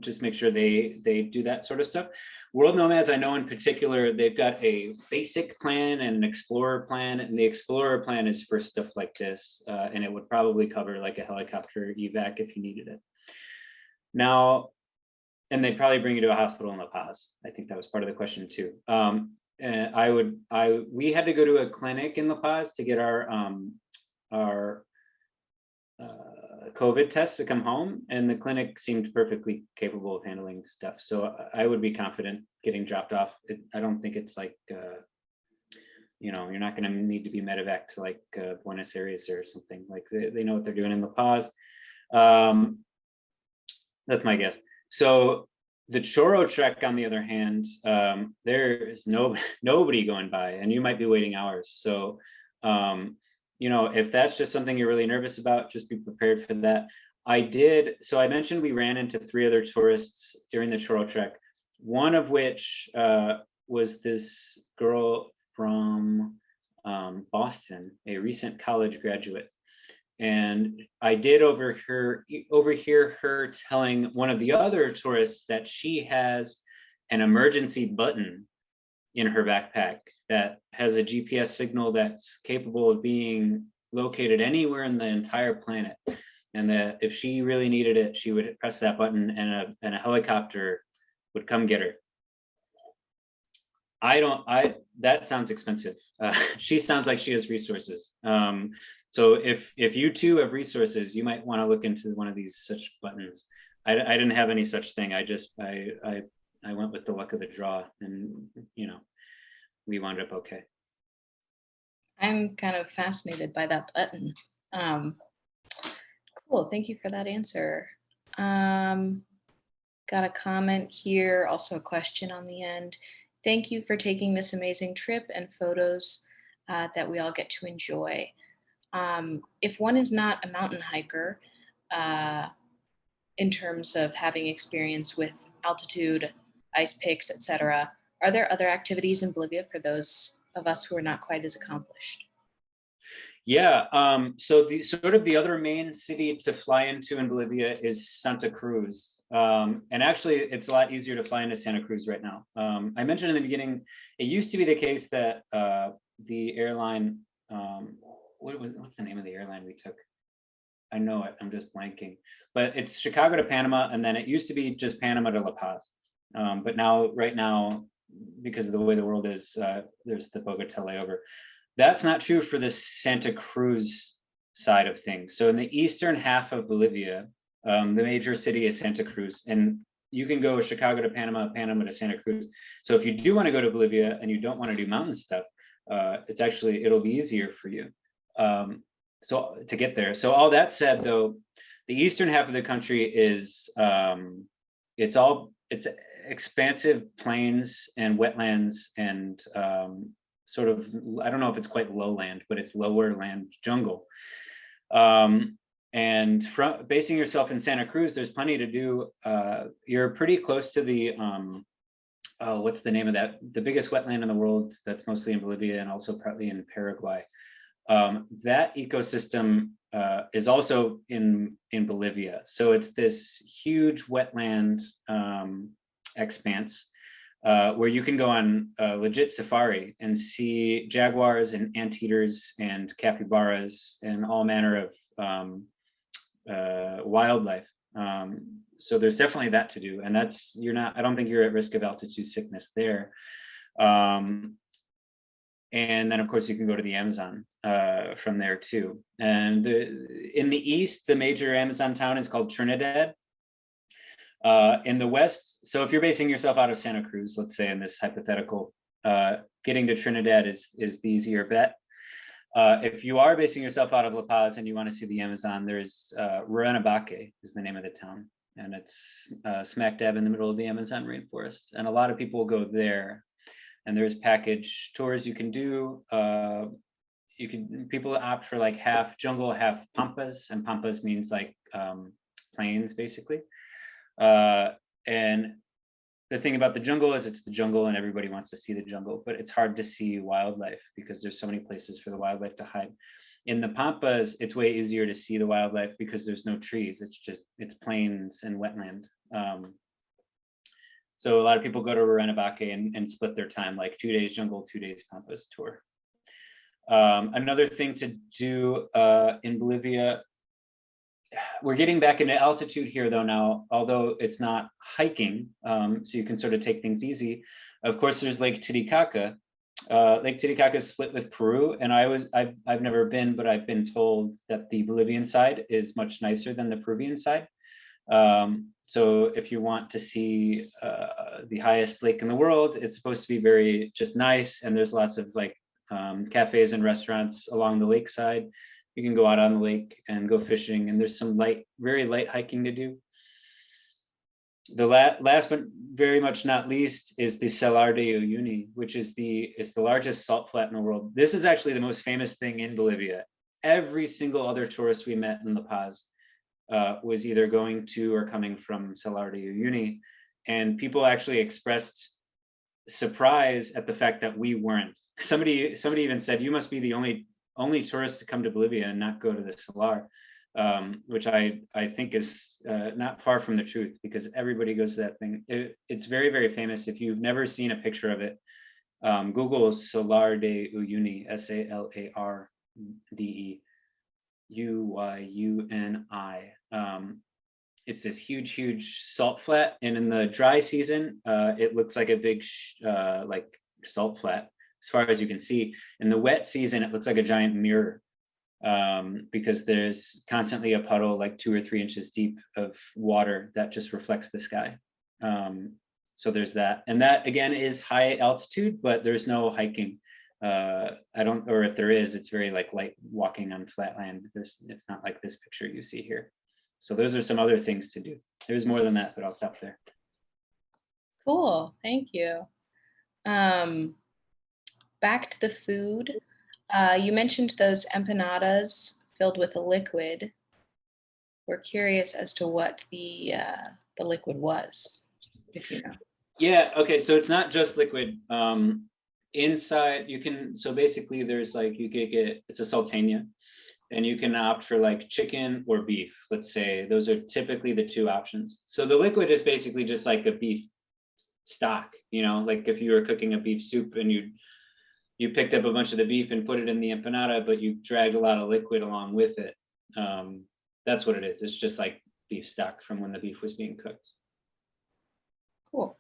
just make sure they do that sort of stuff. World Nomads, I know in particular, they've got a basic plan and an explorer plan, and the explorer plan is for stuff like this, and it would probably cover like a helicopter evac if you needed it. Now, and they'd probably bring you to a hospital in La Paz. I think that was part of the question too. And we had to go to a clinic in La Paz to get our COVID tests to come home, and the clinic seemed perfectly capable of handling stuff. So I would be confident getting dropped off. I don't think it's like, you're not going to need to be medevac to like Buenos Aires or something. Like they know what they're doing in La Paz. That's my guess. So the Churro Trek, on the other hand, there is nobody going by, and you might be waiting hours. So, if that's just something you're really nervous about, just be prepared for that. So I mentioned we ran into 3 other tourists during the Churro Trek, one of which was this girl from Boston, a recent college graduate. And I did overhear her telling one of the other tourists that she has an emergency button in her backpack that has a GPS signal that's capable of being located anywhere in the entire planet. And that if she really needed it, she would press that button and a helicopter would come get her. That sounds expensive. She sounds like she has resources. So if you too have resources, you might want to look into one of these such buttons. I didn't have any such thing. I went with the luck of the draw, and we wound up okay. I'm kind of fascinated by that button. Cool, thank you for that answer. Got a comment here, also a question on the end. Thank you for taking this amazing trip and photos that we all get to enjoy. If one is not a mountain hiker, in terms of having experience with altitude, ice picks, etc., are there other activities in Bolivia for those of us who are not quite as accomplished? Yeah, so the other main city to fly into in Bolivia is Santa Cruz. And actually, it's a lot easier to fly into Santa Cruz right now. I mentioned in the beginning, it used to be the case that the airline, what's the name of the airline we took? I know it, I'm just blanking. But it's Chicago to Panama, and then it used to be just Panama to La Paz. But right now, because of the way the world is, there's the Bogota layover. That's not true for the Santa Cruz side of things. So in the eastern half of Bolivia, the major city is Santa Cruz, and you can go Chicago to Panama, Panama to Santa Cruz. So if you do want to go to Bolivia and you don't want to do mountain stuff, it'll be easier for you so to get there. So all that said, though, the eastern half of the country is it's expansive plains and wetlands and sort of, I don't know if it's quite lowland, but it's lower land jungle. And from basing yourself in Santa Cruz, there's plenty to do. You're pretty close to the what's the name of that? The biggest wetland in the world that's mostly in Bolivia and also partly in Paraguay. That ecosystem is also in Bolivia. So it's this huge wetland expanse where you can go on a legit safari and see jaguars and anteaters and capybaras and all manner of wildlife. So there's definitely that to do, and I don't think you're at risk of altitude sickness there. And then of course you can go to the Amazon from there too. And in the east, the major Amazon town is called Trinidad. In the west, so if you're basing yourself out of Santa Cruz, let's say in this hypothetical, getting to Trinidad is the easier bet. If you are basing yourself out of La Paz and you want to see the Amazon, there's Ruanabaque is the name of the town, and it's smack dab in the middle of the Amazon rainforest. And a lot of people go there, and there's package tours you can do. People opt for like half jungle, half pampas, and pampas means like plains basically. And the thing about the jungle is it's the jungle and everybody wants to see the jungle, but it's hard to see wildlife because there's so many places for the wildlife to hide. In the pampas, it's way easier to see the wildlife because there's no trees. It's plains and wetland. So a lot of people go to Ruanabaque and split their time, like 2 days jungle, 2 days pampas tour. Another thing to do in Bolivia, we're getting back into altitude here though now, although it's not hiking, so you can sort of take things easy. Of course, there's Lake Titicaca. Lake Titicaca is split with Peru, and I've never been, but I've been told that the Bolivian side is much nicer than the Peruvian side. So if you want to see the highest lake in the world, it's supposed to be very just nice, and there's lots of like cafes and restaurants along the lakeside. You can go out on the lake and go fishing, and there's some very light hiking to do. The last but very much not least is the Salar de Uyuni, which is the largest salt flat in the world. This is actually the most famous thing in Bolivia. Every single other tourist we met in La Paz was either going to or coming from Salar de Uyuni, and people actually expressed surprise at the fact that we weren't. Somebody even said, "You must be the only tourist to come to Bolivia and not go to the Salar," which I think is not far from the truth, because everybody goes to that thing. It's very, very famous. If you've never seen a picture of it, Google Salar de Uyuni, SALARDEUYUNI. It's this huge, huge salt flat, and in the dry season, it looks like a big like salt flat as far as you can see. In the wet season, it looks like a giant mirror, because there's constantly a puddle like 2 or 3 inches deep of water that just reflects the sky. So there's that, and that again is high altitude, but there's no hiking. Or if there is, it's very like light walking on flat land. It's not like this picture you see here. So those are some other things to do. There's more than that, but I'll stop there. Cool, thank you. Back to the food. You mentioned those empanadas filled with a liquid. We're curious as to what the liquid was, if you know. Yeah, okay, so it's not just liquid. Inside, so basically there's like, you could get, it's a salteña, and you can opt for like chicken or beef, let's say. Those are typically the 2 options. So the liquid is basically just like a beef stock, like if you were cooking a beef soup and you picked up a bunch of the beef and put it in the empanada, but you dragged a lot of liquid along with it. That's what it is. It's just like beef stock from when the beef was being cooked. Cool.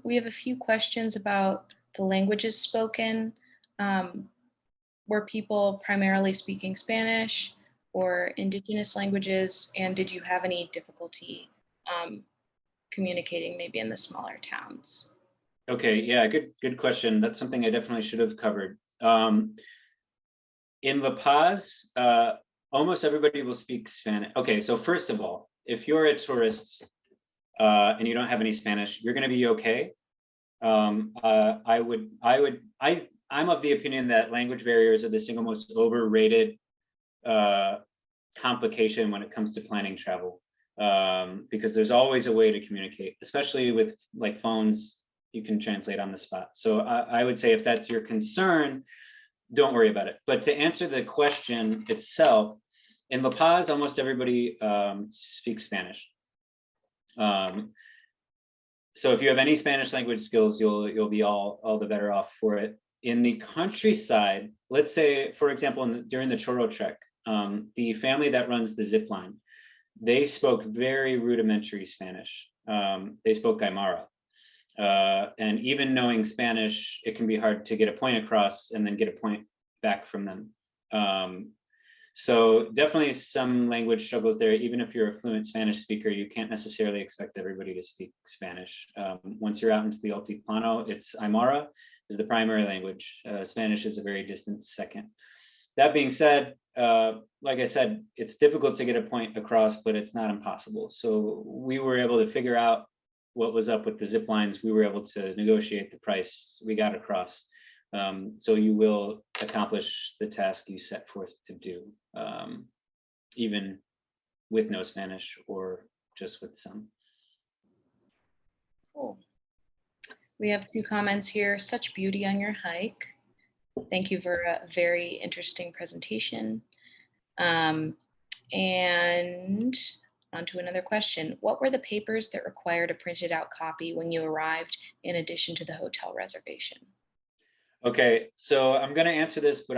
We have a few questions about the languages spoken. Were people primarily speaking Spanish or indigenous languages? And did you have any difficulty communicating maybe in the smaller towns? Okay, yeah, good question. That's something I definitely should have covered. In La Paz, almost everybody will speak Spanish. Okay, so first of all, if you're a tourist and you don't have any Spanish, you're going to be okay. I'm of the opinion that language barriers are the single most overrated complication when it comes to planning travel, because there's always a way to communicate, especially with like phones. You can translate on the spot. So I would say if that's your concern, don't worry about it. But to answer the question itself, in La Paz, almost everybody speaks Spanish. So if you have any Spanish language skills, you'll be all the better off for it. In the countryside, let's say, for example, during the Churro Trek, the family that runs the zip line, they spoke very rudimentary Spanish. They spoke Aymara. And even knowing Spanish, it can be hard to get a point across and then get a point back from them. So definitely some language struggles there. Even if you're a fluent Spanish speaker, you can't necessarily expect everybody to speak Spanish. Once you're out into the Altiplano, it's Aymara is the primary language. Spanish is a very distant second. That being said, like I said, it's difficult to get a point across, but it's not impossible. So we were able to figure out what was up with the zip lines. We were able to negotiate the price. We got across. So you will accomplish the task you set forth to do, even with no Spanish or just with some. Cool. We have 2 comments here. Such beauty on your hike. Thank you for a very interesting presentation. And on to another question. What were the papers that required a printed out copy when you arrived in addition to the hotel reservation? Okay, so I'm going to answer this, but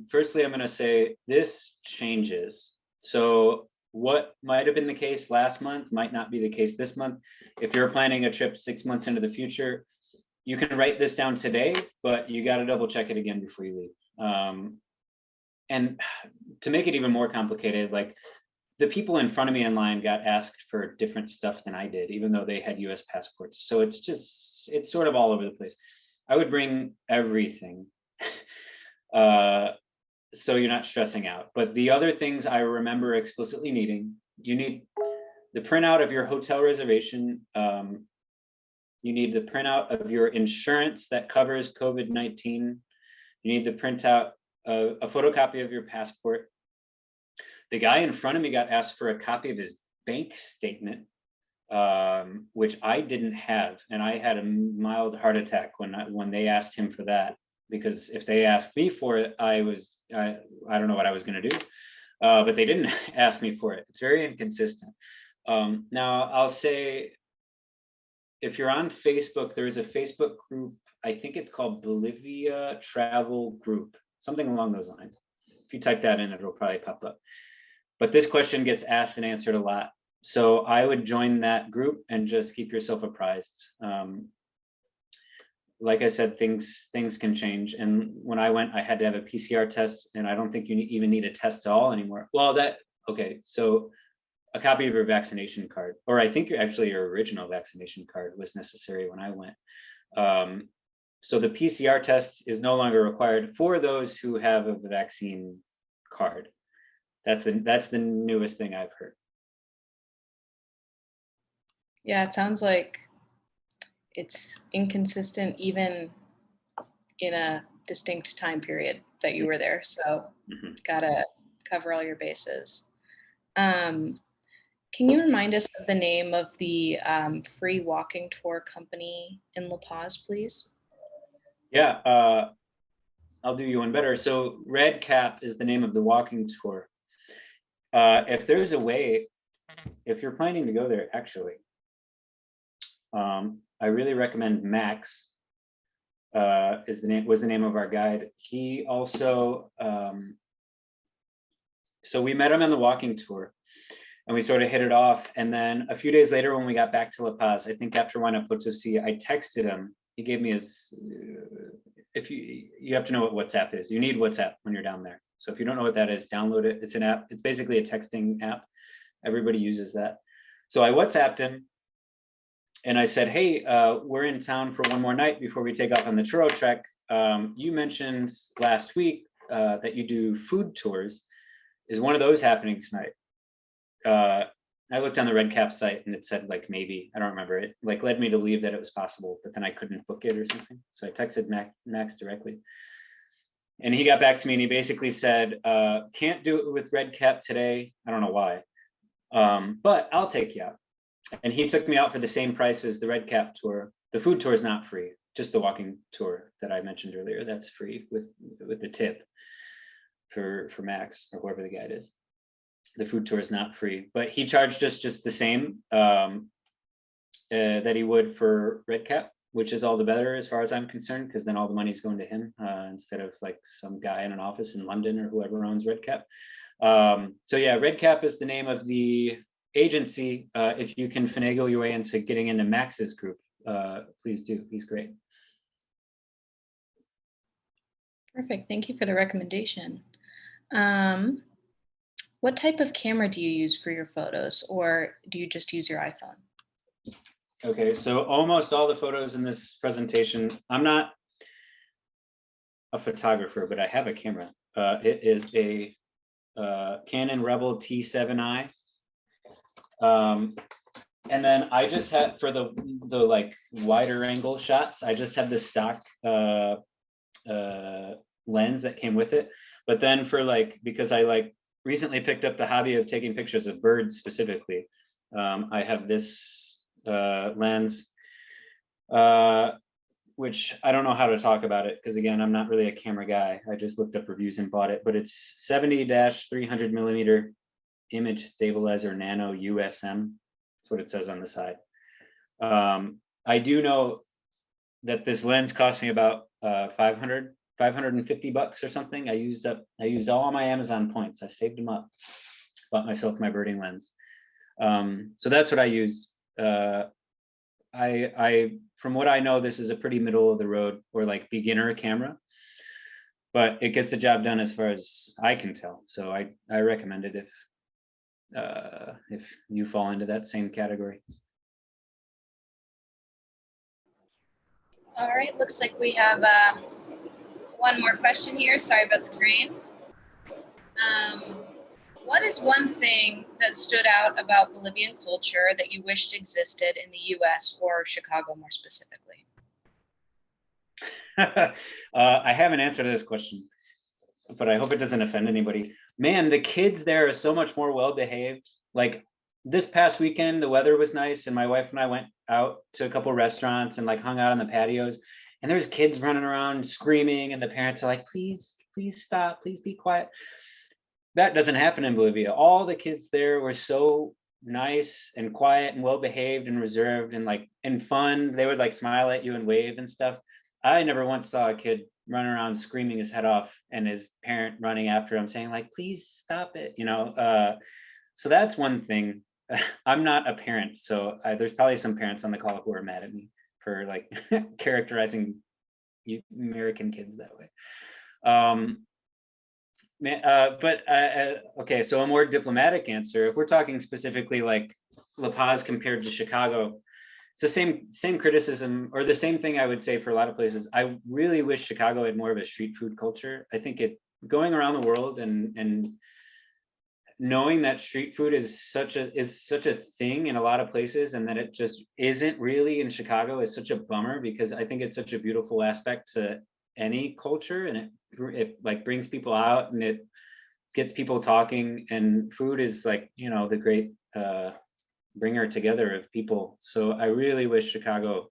firstly, I'm going to say this changes. So what might have been the case last month might not be the case this month. If you're planning a trip 6 months into the future, you can write this down today, but you got to double check it again before you leave. And to make it even more complicated, like the people in front of me in line got asked for different stuff than I did, even though they had US passports. So it's sort of all over the place. I would bring everything, so you're not stressing out. But the other things I remember explicitly needing, you need the printout of your hotel reservation. You need the printout of your insurance that covers COVID-19. You need the printout, a photocopy of your passport. The guy in front of me got asked for a copy of his bank statement, which I didn't have, and I had a mild heart attack when they asked him for that, because if they asked me for it, I don't know what I was going to do, but they didn't ask me for it. It's very inconsistent. Now I'll say, if you're on Facebook, there is a Facebook group, I think it's called Bolivia Travel Group, something along those lines. If you type that in, it'll probably pop up. But this question gets asked and answered a lot. So I would join that group and just keep yourself apprised. Like I said, things can change. And when I went, I had to have a PCR test, and I don't think you even need a test at all anymore. Well, okay, so a copy of your vaccination card, or I think your original vaccination card was necessary when I went. So the PCR test is no longer required for those who have a vaccine card. That's the newest thing I've heard. Yeah, it sounds like it's inconsistent even in a distinct time period that you were there. So gotta cover all your bases. Can you remind us of the name of the free walking tour company in La Paz, please? Yeah, I'll do you one better. So Red Cap is the name of the walking tour. If there's a way, if you're planning to go there, actually, I really recommend Max. Was the name of our guide. He also, so we met him on the walking tour, and we sort of hit it off. And then a few days later, when we got back to La Paz, I think after Huayna Potosi, I texted him. He gave me his. If you have to know what WhatsApp is. You need WhatsApp when you're down there. So if you don't know what that is, download it. It's an app. It's basically a texting app. Everybody uses that. So I WhatsApped him, and I said, hey, we're in town for one more night before we take off on the Churro Trek. You mentioned last week that you do food tours. Is one of those happening tonight? I looked on the Red Cap site and it said like maybe, I don't remember, it like led me to believe that it was possible, but then I couldn't book it or something. So I texted Max directly. And he got back to me and he basically said, can't do it with Red Cap today. I don't know why, but I'll take you out. And he took me out for the same price as the Red Cap tour. The food tour is not free, just the walking tour that I mentioned earlier. That's free with the tip for Max or whoever the guide is. The food tour is not free, but he charged us just the same that he would for Red Cap, which is all the better as far as I'm concerned, because then all the money's going to him instead of like some guy in an office in London or whoever owns Red Cap. So yeah, Red Cap is the name of the agency. If you can finagle your way into getting into Max's group, please do. He's great. Perfect. Thank you for the recommendation. What type of camera do you use for your photos, or do you just use your iPhone? Okay, so almost all the photos in this presentation, I'm not a photographer, but I have a camera. It is a Canon Rebel T7i. And then I just had, for the like wider angle shots, I just have the stock lens that came with it. But then for like, because I like recently picked up the hobby of taking pictures of birds specifically, I have this lens, which I don't know how to talk about it because again, I'm not really a camera guy. I just looked up reviews and bought it, but it's 70-300 millimeter image stabilizer nano USM. That's what it says on the side. I do know that this lens cost me about 550 bucks or something. I used all my Amazon points. I saved them up, bought myself my birding lens. So that's what I used. From what I know, this is a pretty middle of the road or like beginner camera, but it gets the job done as far as I can tell. So I recommend it if you fall into that same category. All right, looks like we have one more question here. Sorry about the train. What is one thing that stood out about Bolivian culture that you wished existed in the US or Chicago more specifically? I have an answer to this question, but I hope it doesn't offend anybody. Man, the kids there are so much more well-behaved. Like this past weekend, the weather was nice and my wife and I went out to a couple restaurants and like hung out on the patios, and there's kids running around screaming and the parents are like, please stop, please be quiet. That doesn't happen in Bolivia. All the kids there were so nice and quiet and well-behaved and reserved and like and fun. They would like smile at you and wave and stuff. I never once saw a kid run around screaming his head off and his parent running after him saying like, please stop it, you know. So that's one thing. I'm not a parent, so there's probably some parents on the call who are mad at me for like characterizing American kids that way. Okay, so a more diplomatic answer, if we're talking specifically like La Paz compared to Chicago, it's the same criticism, or the same thing I would say for a lot of places. I really wish Chicago had more of a street food culture. I think going around the world and knowing that street food is such a thing in a lot of places, and that it just isn't really in Chicago is such a bummer, because I think it's such a beautiful aspect to any culture, and it like brings people out and it gets people talking, and food is like, you know, the great bringer together of people. So I really wish Chicago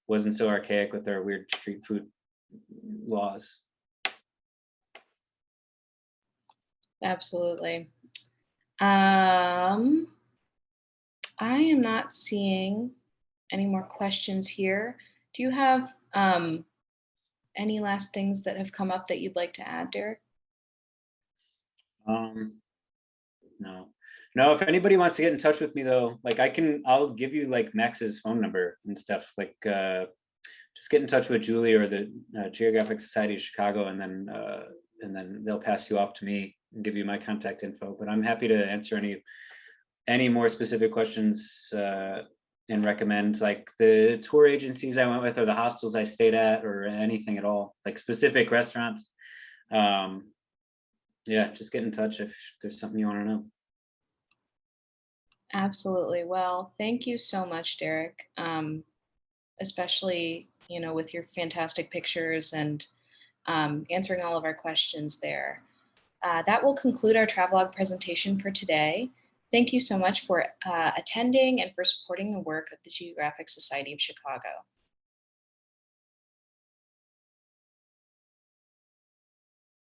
wasn't so archaic with their weird street food laws. Absolutely. I am not seeing any more questions here. Do you have any last things that have come up that you'd like to add, Derek? No, if anybody wants to get in touch with me though, like I'll give you like Max's phone number and stuff. Like just get in touch with Julie or the Geographic Society of Chicago, and then they'll pass you off to me and give you my contact info. But I'm happy to answer any more specific questions and recommend like the tour agencies I went with, or the hostels I stayed at, or anything at all, like specific restaurants. Yeah, just get in touch if there's something you want to know. Absolutely. Well, thank you so much, Derek. Especially, you know, with your fantastic pictures and answering all of our questions there. That will conclude our travelogue presentation for today. Thank you so much for attending and for supporting the work of the Geographic Society of Chicago.